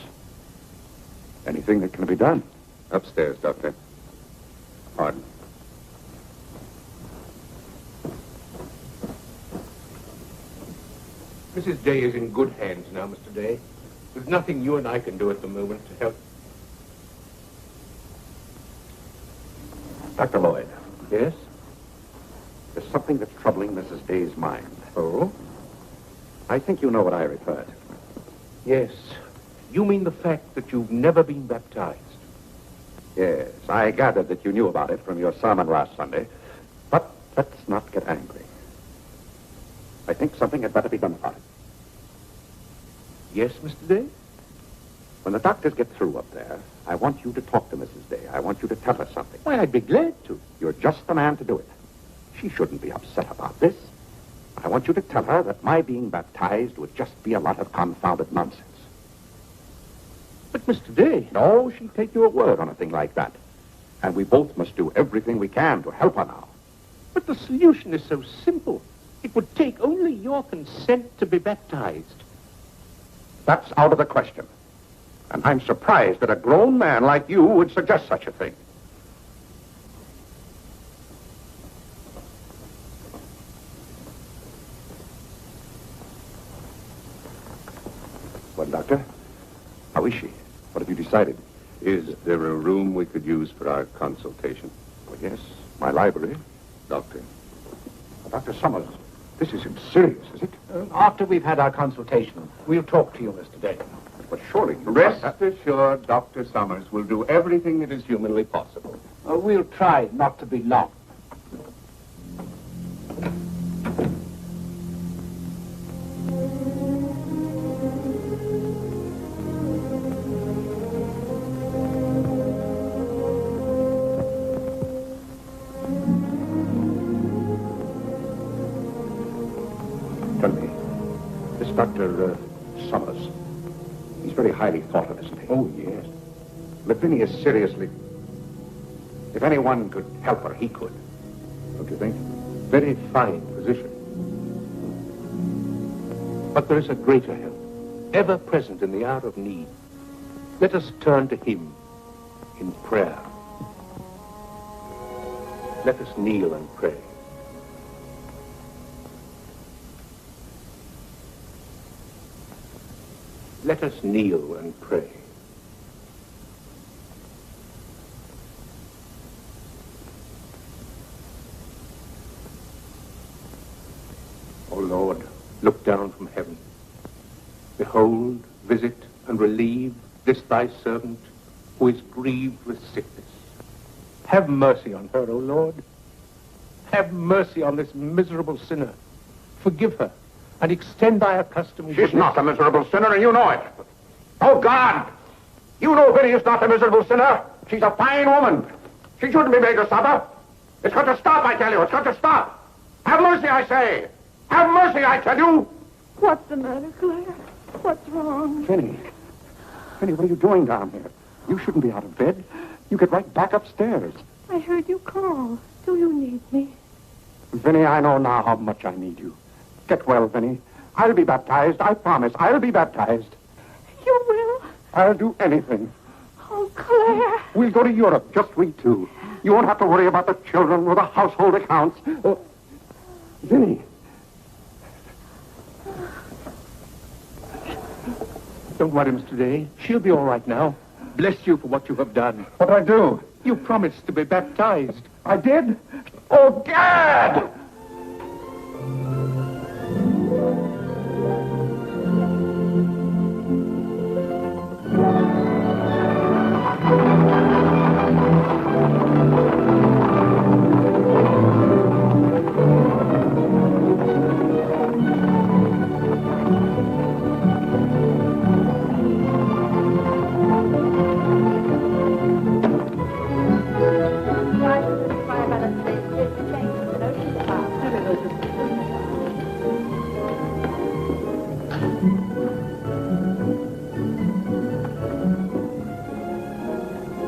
Anything that can be done. Upstairs, Doctor. Pardon. Mrs. Day is in good hands now, Mr. Day. There's nothing you and I can do at the moment to help. Dr. Lloyd. Yes? There's something that's troubling Mrs. Day's mind. Oh? I think you know what I refer to. Yes. You mean the fact that you've never been baptized? Yes, I gathered that you knew about it from your sermon last Sunday. But let's not get angry. I think something had better be done about it. Yes, Mr. Day? When the doctors get through up there, I want you to talk to Mrs. Day. I want you to tell her something. Why, I'd be glad to. You're just the man to do it. She shouldn't be upset about this. I want you to tell her that my being baptized would just be a lot of confounded nonsense. But, Mr. Day... No, she'd take your word on a thing like that. And we both must do everything we can to help her now. But the solution is so simple. It would take only your consent to be baptized. That's out of the question. And I'm surprised that a grown man like you would suggest such a thing. Well, Doctor, how is she? What have you decided? Is there a room we could use for our consultation? Well, yes, my library. Doctor? Dr. Summers, this isn't serious, is it? After we've had our consultation, we'll talk to you, Mr. Day. But surely you Rest assured, Dr. Summers will do everything that is humanly possible. We'll try not to be long. Tell me, this Dr. Summers, he's very highly thought of, isn't he? Oh, yes. Lavinia is seriously... If anyone could help her, he could. Don't you think? Very fine position. But there is a greater help, ever present in the hour of need. Let us turn to him in prayer. Let us kneel and pray. Let us kneel and pray. O Lord, look down from heaven. Behold, visit, and relieve this thy servant who is grieved with sickness. Have mercy on her, O Lord. Have mercy on this miserable sinner. Forgive her, and extend thy accustomed She's goodness. not a miserable sinner, and you know it. Oh, God! You know Vinny is not a miserable sinner. She's a fine woman. She shouldn't be made to suffer. It's got to stop, I tell you. It's got to stop. Have mercy, I say. Have mercy, I tell you. What's the matter, Claire? What's wrong? Vinny. Vinny, what are you doing down here? You shouldn't be out of bed. You get right back upstairs. I heard you call. Do you need me? Vinny, I know now how much I need you. Get well, Vinny. I'll be baptized. I promise. I'll be baptized. You will? I'll do anything. Oh, Claire. We'll go to Europe, just we two. You won't have to worry about the children or the household accounts. Vinny. Don't worry, Mr. Day. She'll be all right now. Bless you for what you have done. What'd I do? You promised to be baptized. I did? Oh, Gad!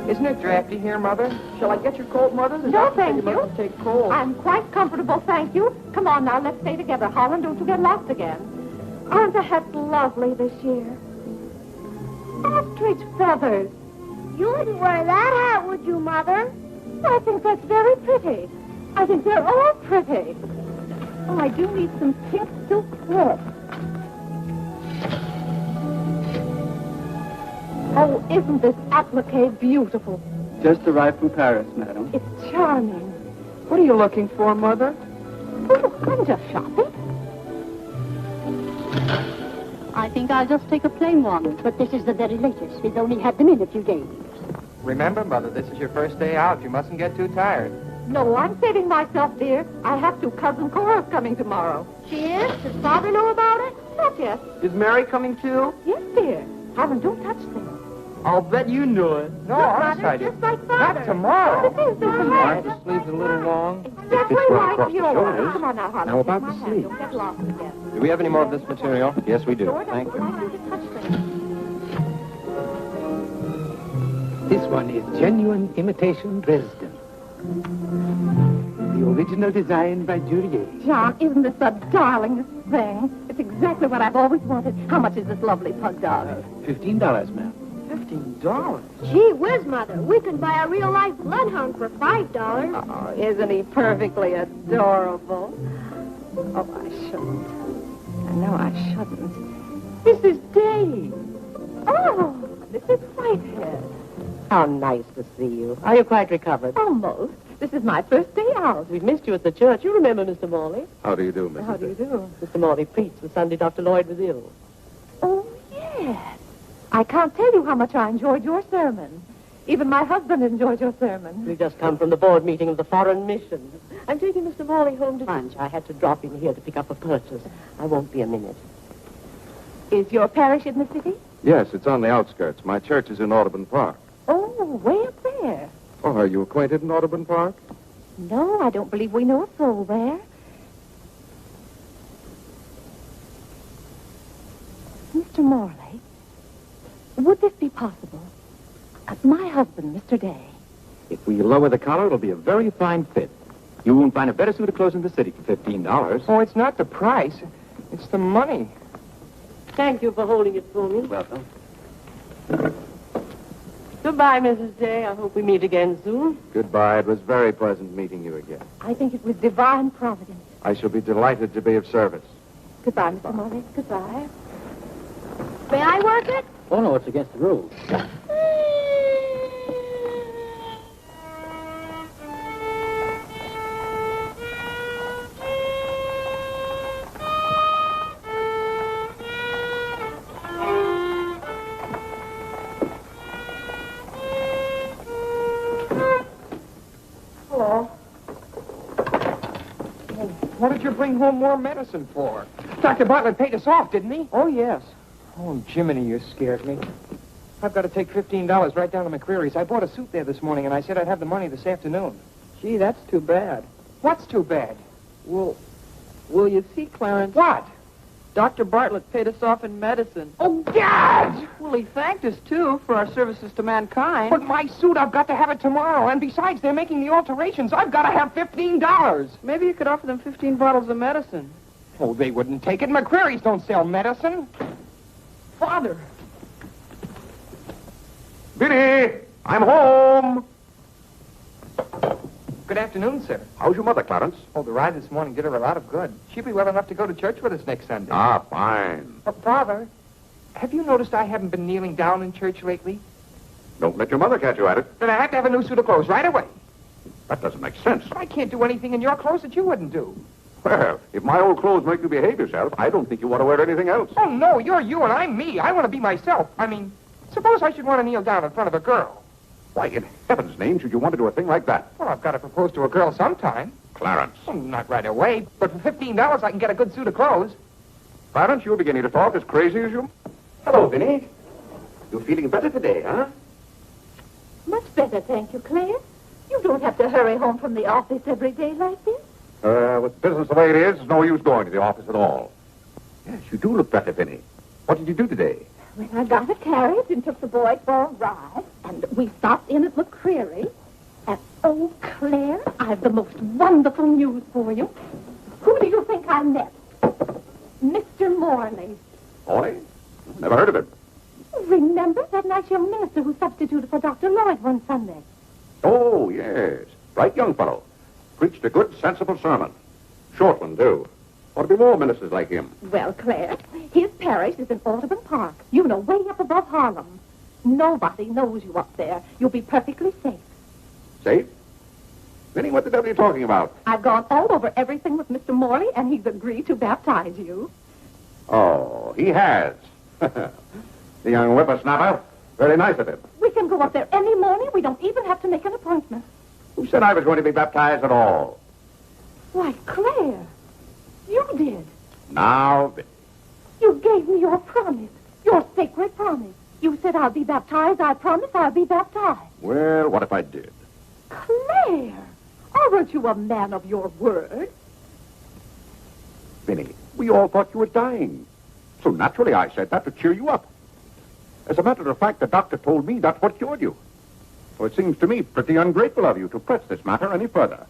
Isn't it drafty here, Mother? Shall I get your coat, Mother? The No, doctor said thank mustn't you. take cold. I'm quite comfortable, thank you. Come on now, let's stay together. Holland, don't you get lost again. Aren't the hats lovely this year? Ostrich feathers. You wouldn't wear that hat, would you, Mother? I think that's very pretty. I think they're all pretty. Oh, I do need some pink silk thread. Oh, isn't this applique beautiful? Just arrived from Paris, madam. It's charming. What are you looking for, Mother? Oh, I'm just shopping. I think I'll just take a plain one, but this is the very latest. We've only had them in a few days. Remember, Mother, this is your first day out. You mustn't get too tired. No, I'm saving myself, dear. I have to. Cousin Cora's coming tomorrow. She is? Does Father know about it? Not yet. Is Mary coming too? Yes, dear. Holland, don't touch things. I'll bet you knew it. No, Look, I'm Mother, excited. just like Father. Not tomorrow. This is Aren't right. the sleeves a little long? Exactly well like across the yours. shoulders. Come on now, Holland. How about Take my the hand. sleeve? Don't get lost again. Do we have any more of this material? Yes, we do. Sure, Thank that's you. why I have to touch things. This one is genuine imitation Dresden. The original design by Duryea. John, isn't this the darlingest thing? It's exactly what I've always wanted. How much is this lovely pug dog? $15, ma'am. $15? Gee whiz, Mother. We can buy a real-life bloodhound for $5. Oh, isn't he perfectly adorable? Oh, I shouldn't. I know I shouldn't. This is Dave. Oh, this is Whitehead. How nice to see you. Are you quite recovered? Almost. This is my first day out. We've missed you at the church. You remember Mr. Morley? How do you do, Mrs. How do you do? Mr. Morley preached the Sunday Dr. Lloyd was ill. Oh, yes. I can't tell you how much I enjoyed your sermon. Even my husband enjoyed your sermon. We've just come from the board meeting of the Foreign Mission. I'm taking Mr. Morley home to lunch. I had to drop in here to pick up a purchase. I won't be a minute. Is your parish in the city? Yes, it's on the outskirts. My church is in Audubon Park. Oh, way up there. Oh, are you acquainted in Audubon Park? No, I don't believe we know a soul there. Mr. Morley, would this be possible? My husband, Mr. Day. If we lower the collar, it'll be a very fine fit. You won't find a better suit of clothes in the city for $15. Oh, it's not the price. It's the money. Thank you for holding it for me. Welcome. Goodbye, Mrs. Day. I hope we meet again soon. Goodbye. It was very pleasant meeting you again. I think it was divine providence. I shall be delighted to be of service. Goodbye, Mr. Morley. Goodbye. May I work it? Oh, no, it's against the rules. Hello. What did you bring home more medicine for? Dr. Bartlett paid us off, didn't he? Oh, yes. Oh, Jiminy, you scared me. I've got to take $15 right down to McCreary's. I bought a suit there this morning, and I said I'd have the money this afternoon. Gee, that's too bad. What's too bad? Well, you see, Clarence? What? Dr. Bartlett paid us off in medicine. Oh, God! Well, he thanked us, too, for our services to mankind. But my suit, I've got to have it tomorrow. And besides, they're making the alterations. I've got to have $15. Maybe you could offer them 15 bottles of medicine. Oh, they wouldn't take it. McCreary's don't sell medicine. Father. Biddy, I'm home. Good afternoon, sir. How's your mother, Clarence? Oh, the ride this morning did her a lot of good. She'll be well enough to go to church with us next Sunday. Ah, fine. Father, have you noticed I haven't been kneeling down in church lately? Don't let your mother catch you at it. Then I have to have a new suit of clothes right away. That doesn't make sense. I can't do anything in your clothes that you wouldn't do. Well, if my old clothes make you behave yourself, I don't think you want to wear anything else. Oh, no, you're you and I'm me. I want to be myself. I mean, suppose I should want to kneel down in front of a girl. Why, in heaven's name, should you want to do a thing like that? Well, I've got to propose to a girl sometime. Clarence. Well, not right away, but for $15 I can get a good suit of clothes. Clarence, you're beginning to talk as crazy as you... Hello, Vinny. You're feeling better today, huh? Much better, thank you, Claire. You don't have to hurry home from the office every day like this. With business the way it is, there's no use going to the office at all. Yes, you do look better, Vinny. What did you do today? Well, I got a carriage and took the boys for a ride, and we stopped in at McCreary. And, oh, Claire, I've the most wonderful news for you. Who do you think I met? Mr. Morley. Morley? Never heard of him. Remember that nice young minister who substituted for Dr. Lloyd one Sunday? Oh, yes. Bright young fellow. Preached a good, sensible sermon. Short one, too. Ought to be more ministers like him. Well, Claire, his parish is in Audubon Park. You know, way up above Harlem. Nobody knows you up there. You'll be perfectly safe. Safe? Vinny, what the devil are you talking about? I've gone all over everything with Mr. Morley, and he's agreed to baptize you. Oh, he has. The young whippersnapper. Very nice of him. We can go up there any morning. We don't even have to make an appointment. Who said I was going to be baptized at all? Why, Claire, you did. Now, Vinny. You gave me your promise, your sacred promise. You said I'll be baptized. I promise I'll be baptized. Well, what if I did? Claire, aren't you a man of your word? Vinny, we all thought you were dying. So naturally I said that to cheer you up. As a matter of fact, the doctor told me that's what cured you. So it seems to me pretty ungrateful of you to press this matter any further.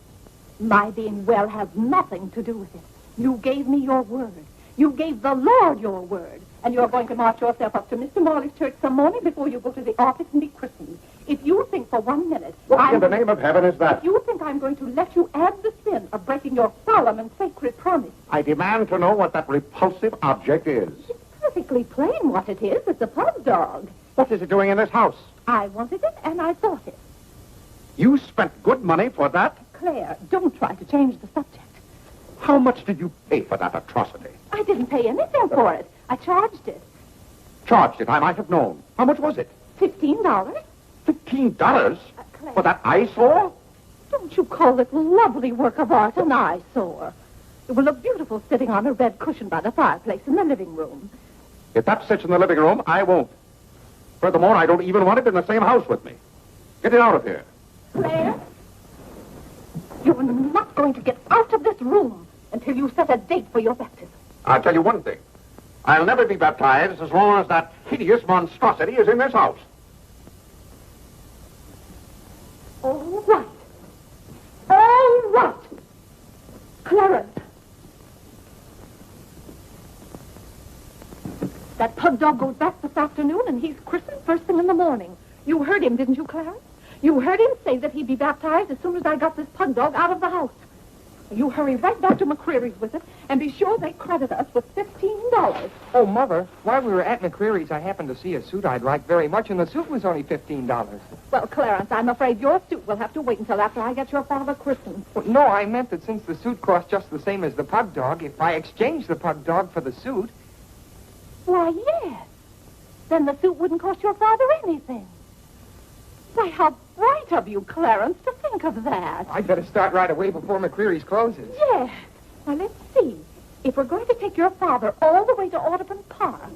My being well has nothing to do with it. You gave me your word. You gave the Lord your word. And you're going to march yourself up to Mr. Morley's church some morning before you go to the office and be christened. If you think for 1 minute... What in the name of heaven is that? If you think I'm going to let you add the sin of breaking your solemn and sacred promise... I demand to know what that repulsive object is. It's perfectly plain what it is. It's a pug dog. What is it doing in this house? I wanted it, and I bought it. You spent good money for that? Claire, don't try to change the subject. How much did you pay for that atrocity? I didn't pay anything for it. I charged it. Charged it, I might have known. How much was it? $15. $15? Claire. For that eyesore? Don't you call it lovely work of art an eyesore? It will look beautiful sitting on a red cushion by the fireplace in the living room. If that sits in the living room, I won't. Furthermore, I don't even want it in the same house with me. Get it out of here. Claire, you're not going to get out of this room until you set a date for your baptism. I'll tell you one thing. I'll never be baptized as long as that hideous monstrosity is in this house. All right. All right. Clarence. That pug dog goes back this afternoon, and he's christened first thing in the morning. You heard him, didn't you, Clarence? You heard him say that he'd be baptized as soon as I got this pug dog out of the house. You hurry right back to McCreary's with it, and be sure they credit us with $15. Oh, Mother, while we were at McCreary's, I happened to see a suit I'd like very much, and the suit was only $15. Well, Clarence, I'm afraid your suit will have to wait until after I get your father christened. Well, no, I meant that since the suit cost just the same as the pug dog, if I exchanged the pug dog for the suit... Why, yes. Then the suit wouldn't cost your father anything. Why, how bright of you, Clarence, to think of that. I'd better start right away before McCreary's closes. Yes. Now, let's see. If we're going to take your father all the way to Audubon Park,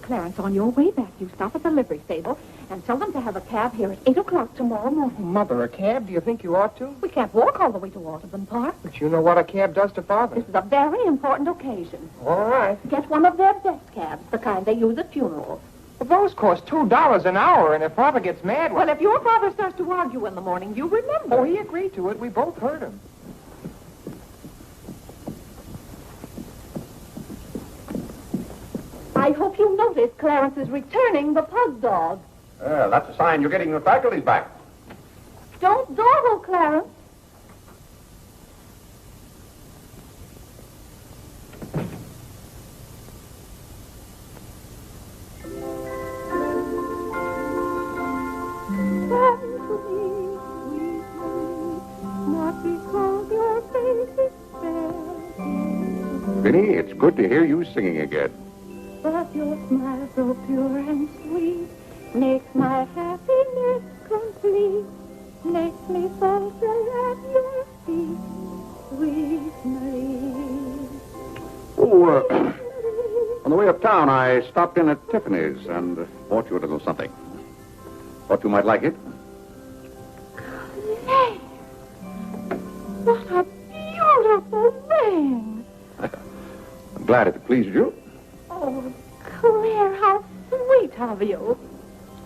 Clarence, on your way back, you stop at the livery stable and tell them to have a cab here at 8 o'clock tomorrow morning. Mother, a cab? Do you think you ought to? We can't walk all the way to Audubon Park. But you know what a cab does to Father. This is a very important occasion. All right. Get one of their best cabs, the kind they use at funerals. Well, those cost $2 an hour, and if Father gets mad... Well, if your father starts to argue in the morning, you remember. Oh, he agreed to it. We both heard him. I hope you notice Clarence is returning the pug dog. That's a sign you're getting your faculties back. Don't dawdle, Clarence. Vinny, it's good to hear you singing again. But your smile so pure and sweet makes my happiness complete. Makes me falter at your feet, sweet Marie. Oh, on the way uptown, I stopped in at Tiffany's and bought you a little something. Thought you might like it. Claire, what a beautiful ring. I'm glad it pleased you. Oh, Claire, how sweet of you.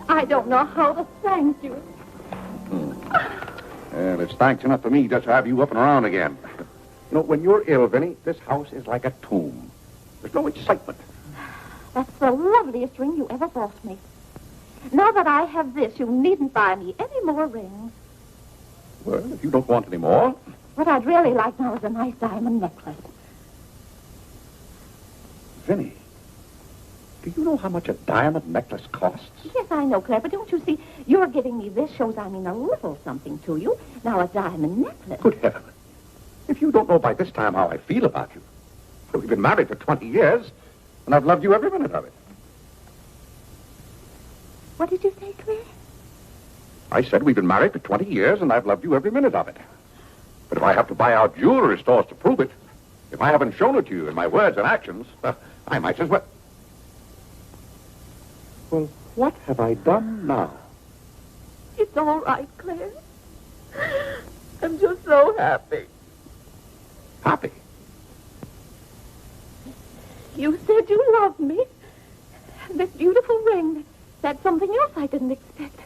I don't know how to thank you. Well, it's thanks enough for me just to have you up and around again. You know, when you're ill, Vinny, this house is like a tomb. There's no excitement. That's the loveliest ring you ever bought me. Now that I have this, you needn't buy me any more rings. Well, if you don't want any more... What I'd really like now is a nice diamond necklace. Vinny, do you know how much a diamond necklace costs? Yes, I know, Claire, but don't you see, you're giving me this shows I mean a little something to you. Now, a diamond necklace. Good heaven. If you don't know by this time how I feel about you. Well, we've been married for 20 years, and I've loved you every minute of it. What did you say, Claire? I said we've been married for 20 years, and I've loved you every minute of it. But if I have to buy out jewelry stores to prove it, if I haven't shown it to you in my words and actions, I might as well... Well, what have I done now? It's all right, Claire. I'm just so happy. Happy? You said you loved me. This beautiful ring, that's something else I didn't expect.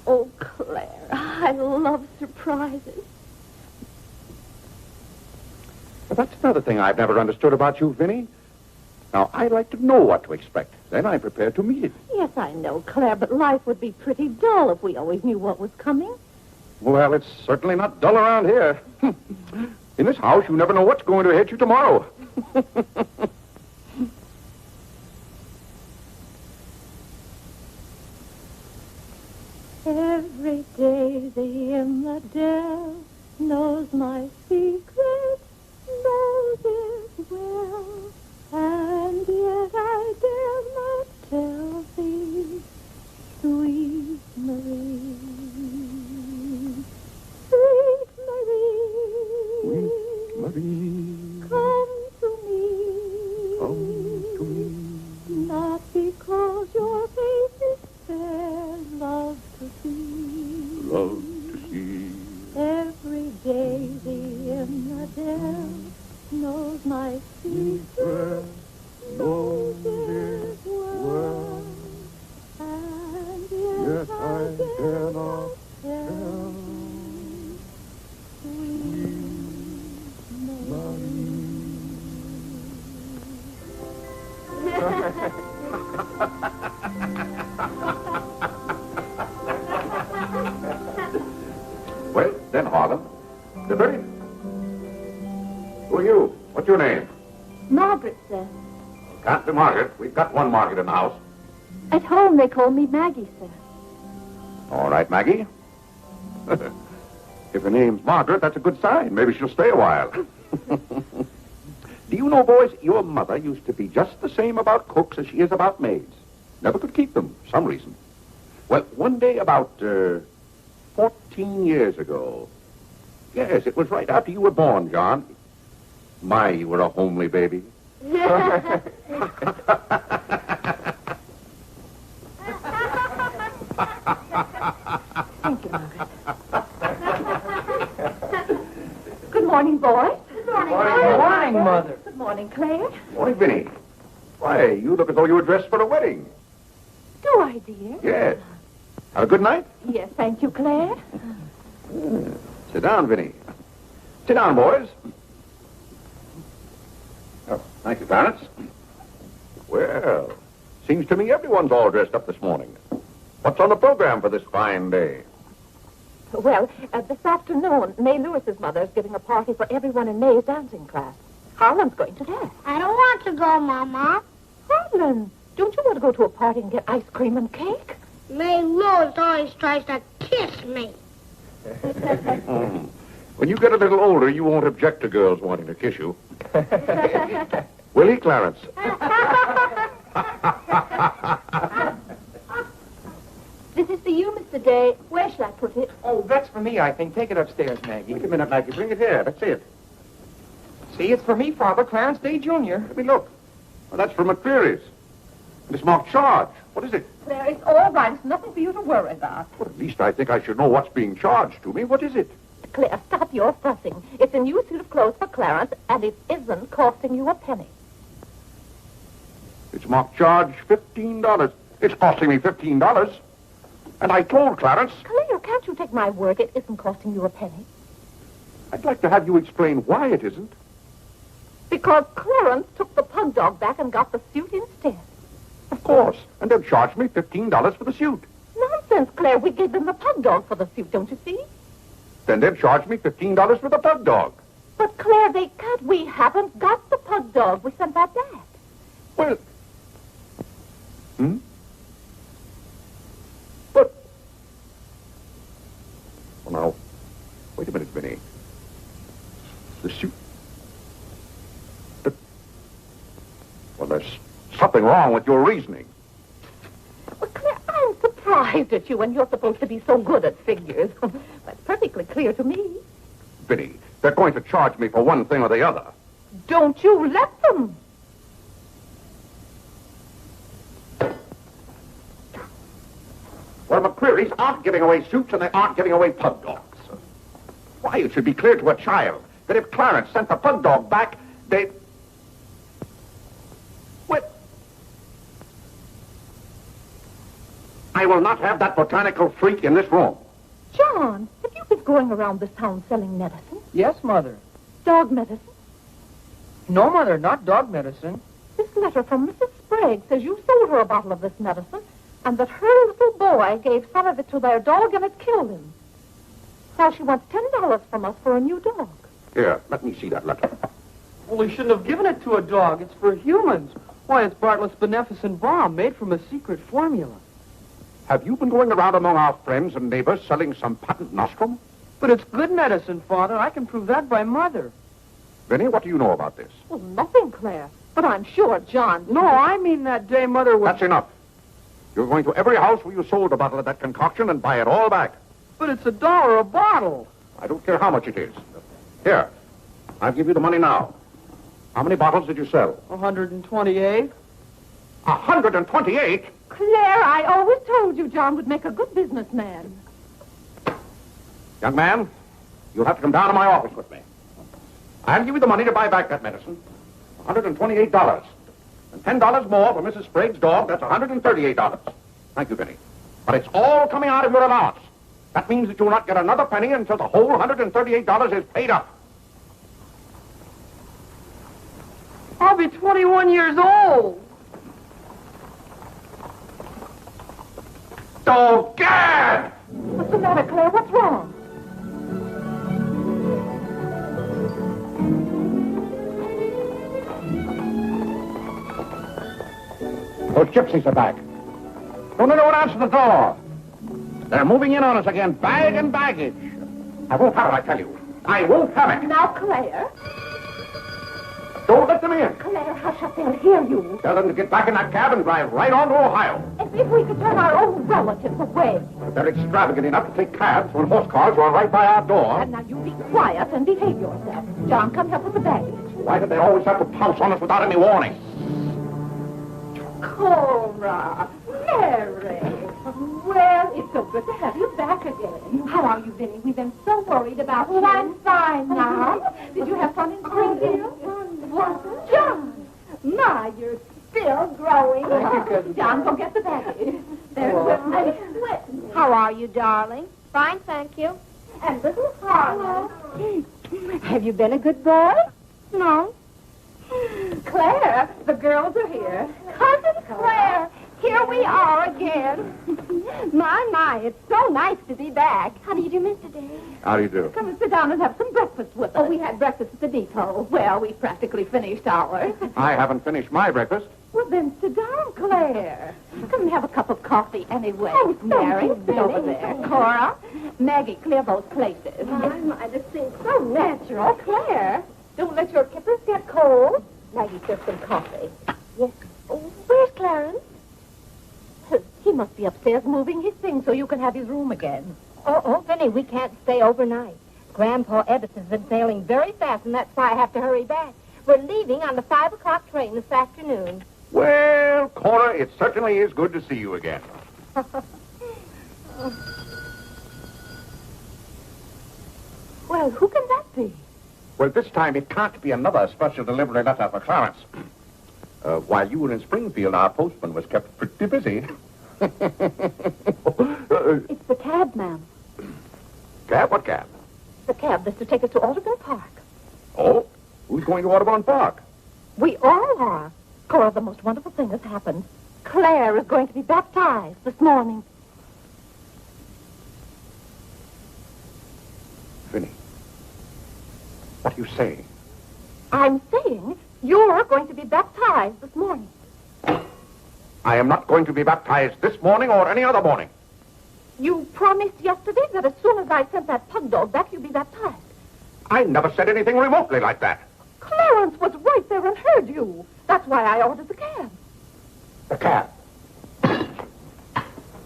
Oh, Claire, I love surprises. But that's another thing I've never understood about you, Vinny. Now, I like to know what to expect. Then I'm prepared to meet it. Yes, I know, Claire, but life would be pretty dull if we always knew what was coming. Well, it's certainly not dull around here. In this house, you never know what's going to hit you tomorrow. Every day the infidel knows my secret, knows it well, and yet I dare not tell thee, sweet Marie, sweet Marie, Sweet Marie, come to me, not because your face is fair, love to see, love to see. every day the infidel knows my secret, knows it well, and yet I dare not tell, sweet Well, then, Harlan, the very... Who are you? What's your name? Margaret, sir. Can't be Margaret. We've got one Margaret in the house. At home they call me Maggie, sir. All right, Maggie. If her name's Margaret, that's a good sign. Maybe she'll stay a while. Do you know, boys, your mother used to be just the same about cooks as she is about maids. Never could keep them, for some reason. Well, one day about 14 years ago. Yes, it was right after you were born, John. My, you were a homely baby. Thank you, Margaret. Good morning, boys. Good morning. Good morning, Mother. Good morning, Claire. Morning, Vinny. Why, you look as though you were dressed for a wedding. Do I, dear? Yes. Have a good night? Yes, thank you, Claire. Sit down, Vinny. Sit down, boys. Oh, thank you, Clarence. Well, seems to me everyone's all dressed up this morning. What's on the program for this fine day? Well, this afternoon, May Lewis's mother is giving a party for everyone in May's dancing class. Harlan's going to that. I don't want to go, Mama. Harlan, don't you want to go to a party and get ice cream and cake? May Lewis always tries to kiss me. When you get a little older, you won't object to girls wanting to kiss you. Will he, Clarence? This is for you, Mr. Day. Where shall I put it? Oh, that's for me, I think. Take it upstairs, Maggie. Wait a minute, Maggie. Bring it here. Let's see it. See, it's for me, Father, Clarence Day, Jr. Let me look. Well, that's from McCreary's. And it's marked charge. What is it? Claire, it's all right. It's nothing for you to worry about. Well, at least I think I should know what's being charged to me. What is it? Claire, stop your fussing. It's a new suit of clothes for Clarence, and it isn't costing you a penny. It's marked charge $15. It's costing me $15. And I told Clarence... Claire, can't you take my word? It isn't costing you a penny. I'd like to have you explain why it isn't. Because Clarence took the pug dog back and got the suit instead. Of course. And they've charged me $15 for the suit. Nonsense, Claire. We gave them the pug dog for the suit, don't you see? Then they've charged me $15 for the pug dog. But, Claire, they can't. We haven't got the pug dog. We sent that back. Well... But... Well, now, wait a minute, Vinny. The suit... Well, there's something wrong with your reasoning. Well, Claire, I'm surprised at you when you're supposed to be so good at figures. That's perfectly clear to me. Vinny, they're going to charge me for one thing or the other. Don't you let them. Well, McCreary's aren't giving away suits and they aren't giving away pug dogs. Why, it should be clear to a child that if Clarence sent the pug dog back, they... Well... I will not have that botanical freak in this room. John, have you been going around this town selling medicine? Yes, Mother. Dog medicine? No, Mother, not dog medicine. This letter from Mrs. Sprague says you sold her a bottle of this medicine and that her little boy gave some of it to their dog and it killed him. Now she wants $10 from us for a new dog. Here, let me see that letter. Well, we shouldn't have given it to a dog. It's for humans. Why, it's Bartlett's beneficent balm made from a secret formula. Have you been going around among our friends and neighbors selling some patent nostrum? But it's good medicine, Father. I can prove that by Mother. Vinny, what do you know about this? Well, nothing, Claire. But I'm sure John... No, I mean that day Mother was... That's enough. You're going to every house where you sold a bottle of that concoction and buy it all back. But it's $1 a bottle. I don't care how much it is. Here, I'll give you the money now. How many bottles did you sell? 128. 128? Claire, I always told you John would make a good businessman. Young man, you'll have to come down to my office with me. I'll give you the money to buy back that medicine. $128. And $10 more for Mrs. Sprague's dog. That's $138. Thank you, Vinny. But it's all coming out of your allowance. That means that you will not get another penny until the whole $138 is paid up. I'll be 21 years old. Oh, Gad! What's the matter, Claire? What's wrong? Those gypsies are back. Don't anyone answer the door. They're moving in on us again, bag and baggage. I won't have it, I tell you. I won't have it. Now, Claire. Don't let them in. Claire, hush up. They'll hear you. Tell them to get back in that cab and drive right on to Ohio. As if we could turn our own relatives away. But they're extravagant enough to take cabs when horse cars run right by our door. And now you be quiet and behave yourself. John, come help with the baggage. Why do they always have to pounce on us without any warning? Cora, Mary. Well, it's so good to have you back again. How are you, Vinny? We've been so worried about you. I'm fine now. Did you have fun in Springfield? Wonderful. John. My, you're still growing. Thank you, Cousin. John, go get the baggage. There's Whitney. How are you, darling? Fine, thank you. And little Harlow. Have you been a good boy? No. Claire, the girls are here. Cousin Claire, here we are again. My, it's so nice to be back. How do you do, Mr. Day? How do you do? Come and sit down and have some breakfast with us. Oh, we had breakfast at the depot. Well, we practically finished ours. I haven't finished my breakfast. Well, then sit down, Claire. Come and have a cup of coffee anyway. Oh, Mary, thank you, sit over Benny. there. Cora, Maggie, clear those places. My, this seems so Natural, Claire. Don't let your kippers get cold. Maggie, serve some coffee. Yes. Oh, where's Clarence? He must be upstairs moving his things so you can have his room again. Oh, Vinny, we can't stay overnight. Grandpa Edison's been sailing very fast, and that's why I have to hurry back. We're leaving on the 5 o'clock train this afternoon. Well, Cora, it certainly is good to see you again. Well, who can that be? Well, this time it can't be another special delivery letter for Clarence. While you were in Springfield, our postman was kept pretty busy. It's the cab, ma'am. Cab? What cab? The cab that's to take us to Audubon Park. Oh? Who's going to Audubon Park? We all are. Cora, the most wonderful thing has happened. Claire is going to be baptized this morning. Vinny, what are you saying? I'm saying you're going to be baptized this morning. I am not going to be baptized this morning or any other morning. You promised yesterday that as soon as I sent that pug dog back, you'd be baptized. I never said anything remotely like that. Clarence was right there and heard you. That's why I ordered the cab. The cab.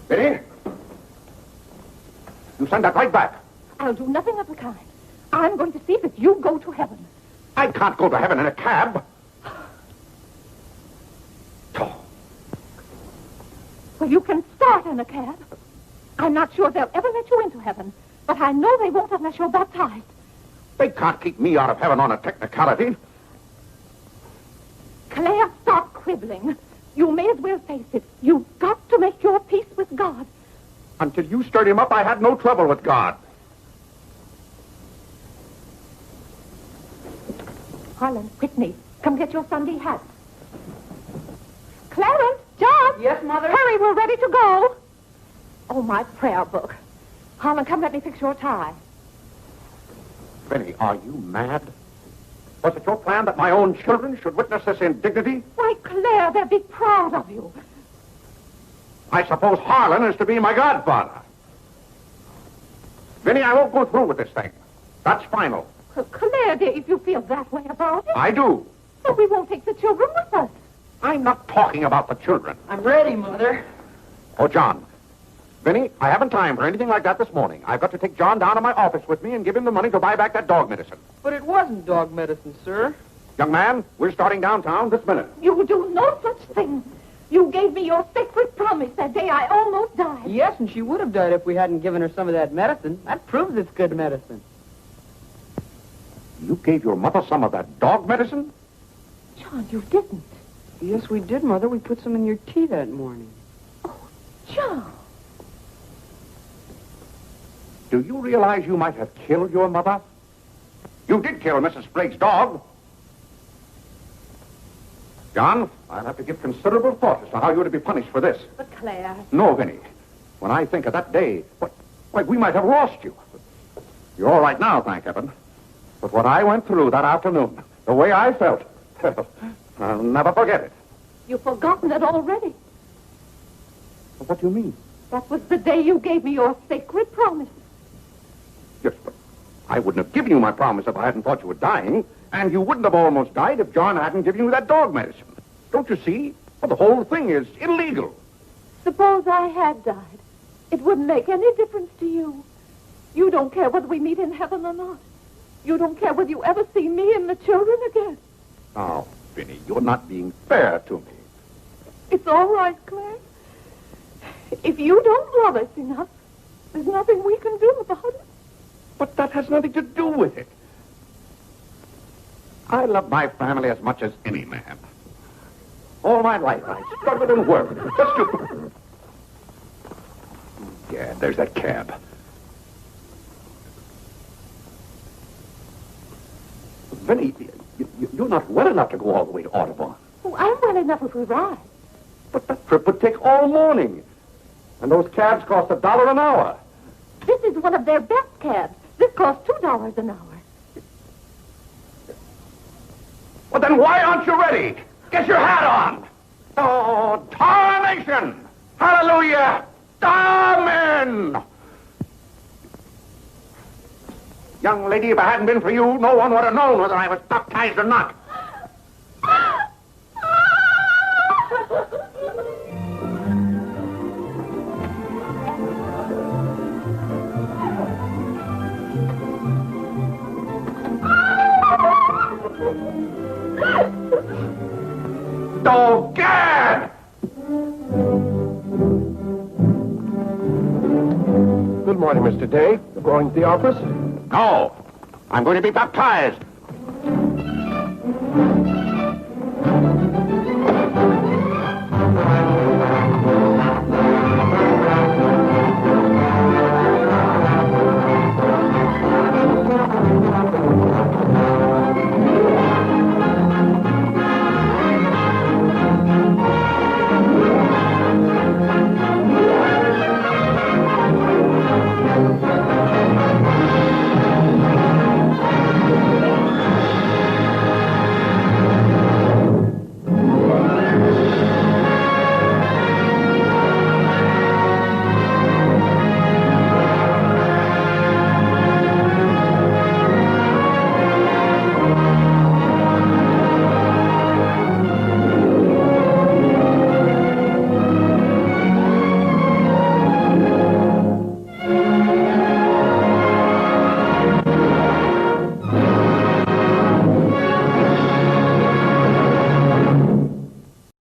Vinny, you send that right back. I'll do nothing of the kind. I'm going to see that you go to heaven. I can't go to heaven in a cab. Well, you can start in a cab. I'm not sure they'll ever let you into heaven, but I know they won't unless you're baptized. They can't keep me out of heaven on a technicality. Claire, stop quibbling. You may as well face it. You've got to make your peace with God. Until you stirred him up, I had no trouble with God. Harlan, Whitney, come get your Sunday hats. Clarence, John. Yes, Mother? Hurry, we're ready to go. Oh, my prayer book. Harlan, come let me fix your tie. Vinny, are you mad? Was it your plan that my own children should witness this indignity? Why, Claire, they'll be proud of you. I suppose Harlan is to be my godfather. Vinny, I won't go through with this thing. That's final. Claire, dear, if you feel that way about it. I do. But we won't take the children with us. I'm not talking about the children. I'm ready, Mother. Oh, John. Vinny, I haven't time for anything like that this morning. I've got to take John down to my office with me and give him the money to buy back that dog medicine. But it wasn't dog medicine, sir. Young man, we're starting downtown this minute. You do no such thing. You gave me your sacred promise that day I almost died. Yes, and she would have died if we hadn't given her some of that medicine. That proves it's good medicine. You gave your mother some of that dog medicine? John, you didn't. Yes, we did, Mother. We put some in your tea that morning. John. Do you realize you might have killed your mother? You did kill Mrs. Sprague's dog. John, I'll have to give considerable thought as to how you're to be punished for this. But Claire... No, Vinny. When I think of that day, why, we might have lost you. You're all right now, thank heaven. But what I went through that afternoon, the way I felt, I'll never forget it. You've forgotten it already. What do you mean? That was the day you gave me your sacred promise. Yes, but I wouldn't have given you my promise if I hadn't thought you were dying, and you wouldn't have almost died if John hadn't given you that dog medicine. Don't you see? Well, the whole thing is illegal. Suppose I had died. It wouldn't make any difference to you. You don't care whether we meet in heaven or not. You don't care whether you ever see me and the children again. Oh, Vinny, you're not being fair to me. It's all right, Claire. If you don't love us enough, there's nothing we can do about it. But that has nothing to do with it. I love my family as much as any man. All my life I struggled and worked just to... Yeah, there's that cab. Vinny, you're not well enough to go all the way to Audubon. Oh, I'm well enough if we ride. But that trip would take all morning. And those cabs cost $1 an hour. This is one of their best cabs. This costs $2 an hour. Well, then why aren't you ready? Get your hat on. Oh, tarnation! Hallelujah! Amen! Young lady, if it hadn't been for you, no one would have known whether I was baptized or not. Oh, Gad! Good morning, Mr. Day. You're going to the office? No. I'm going to be baptized.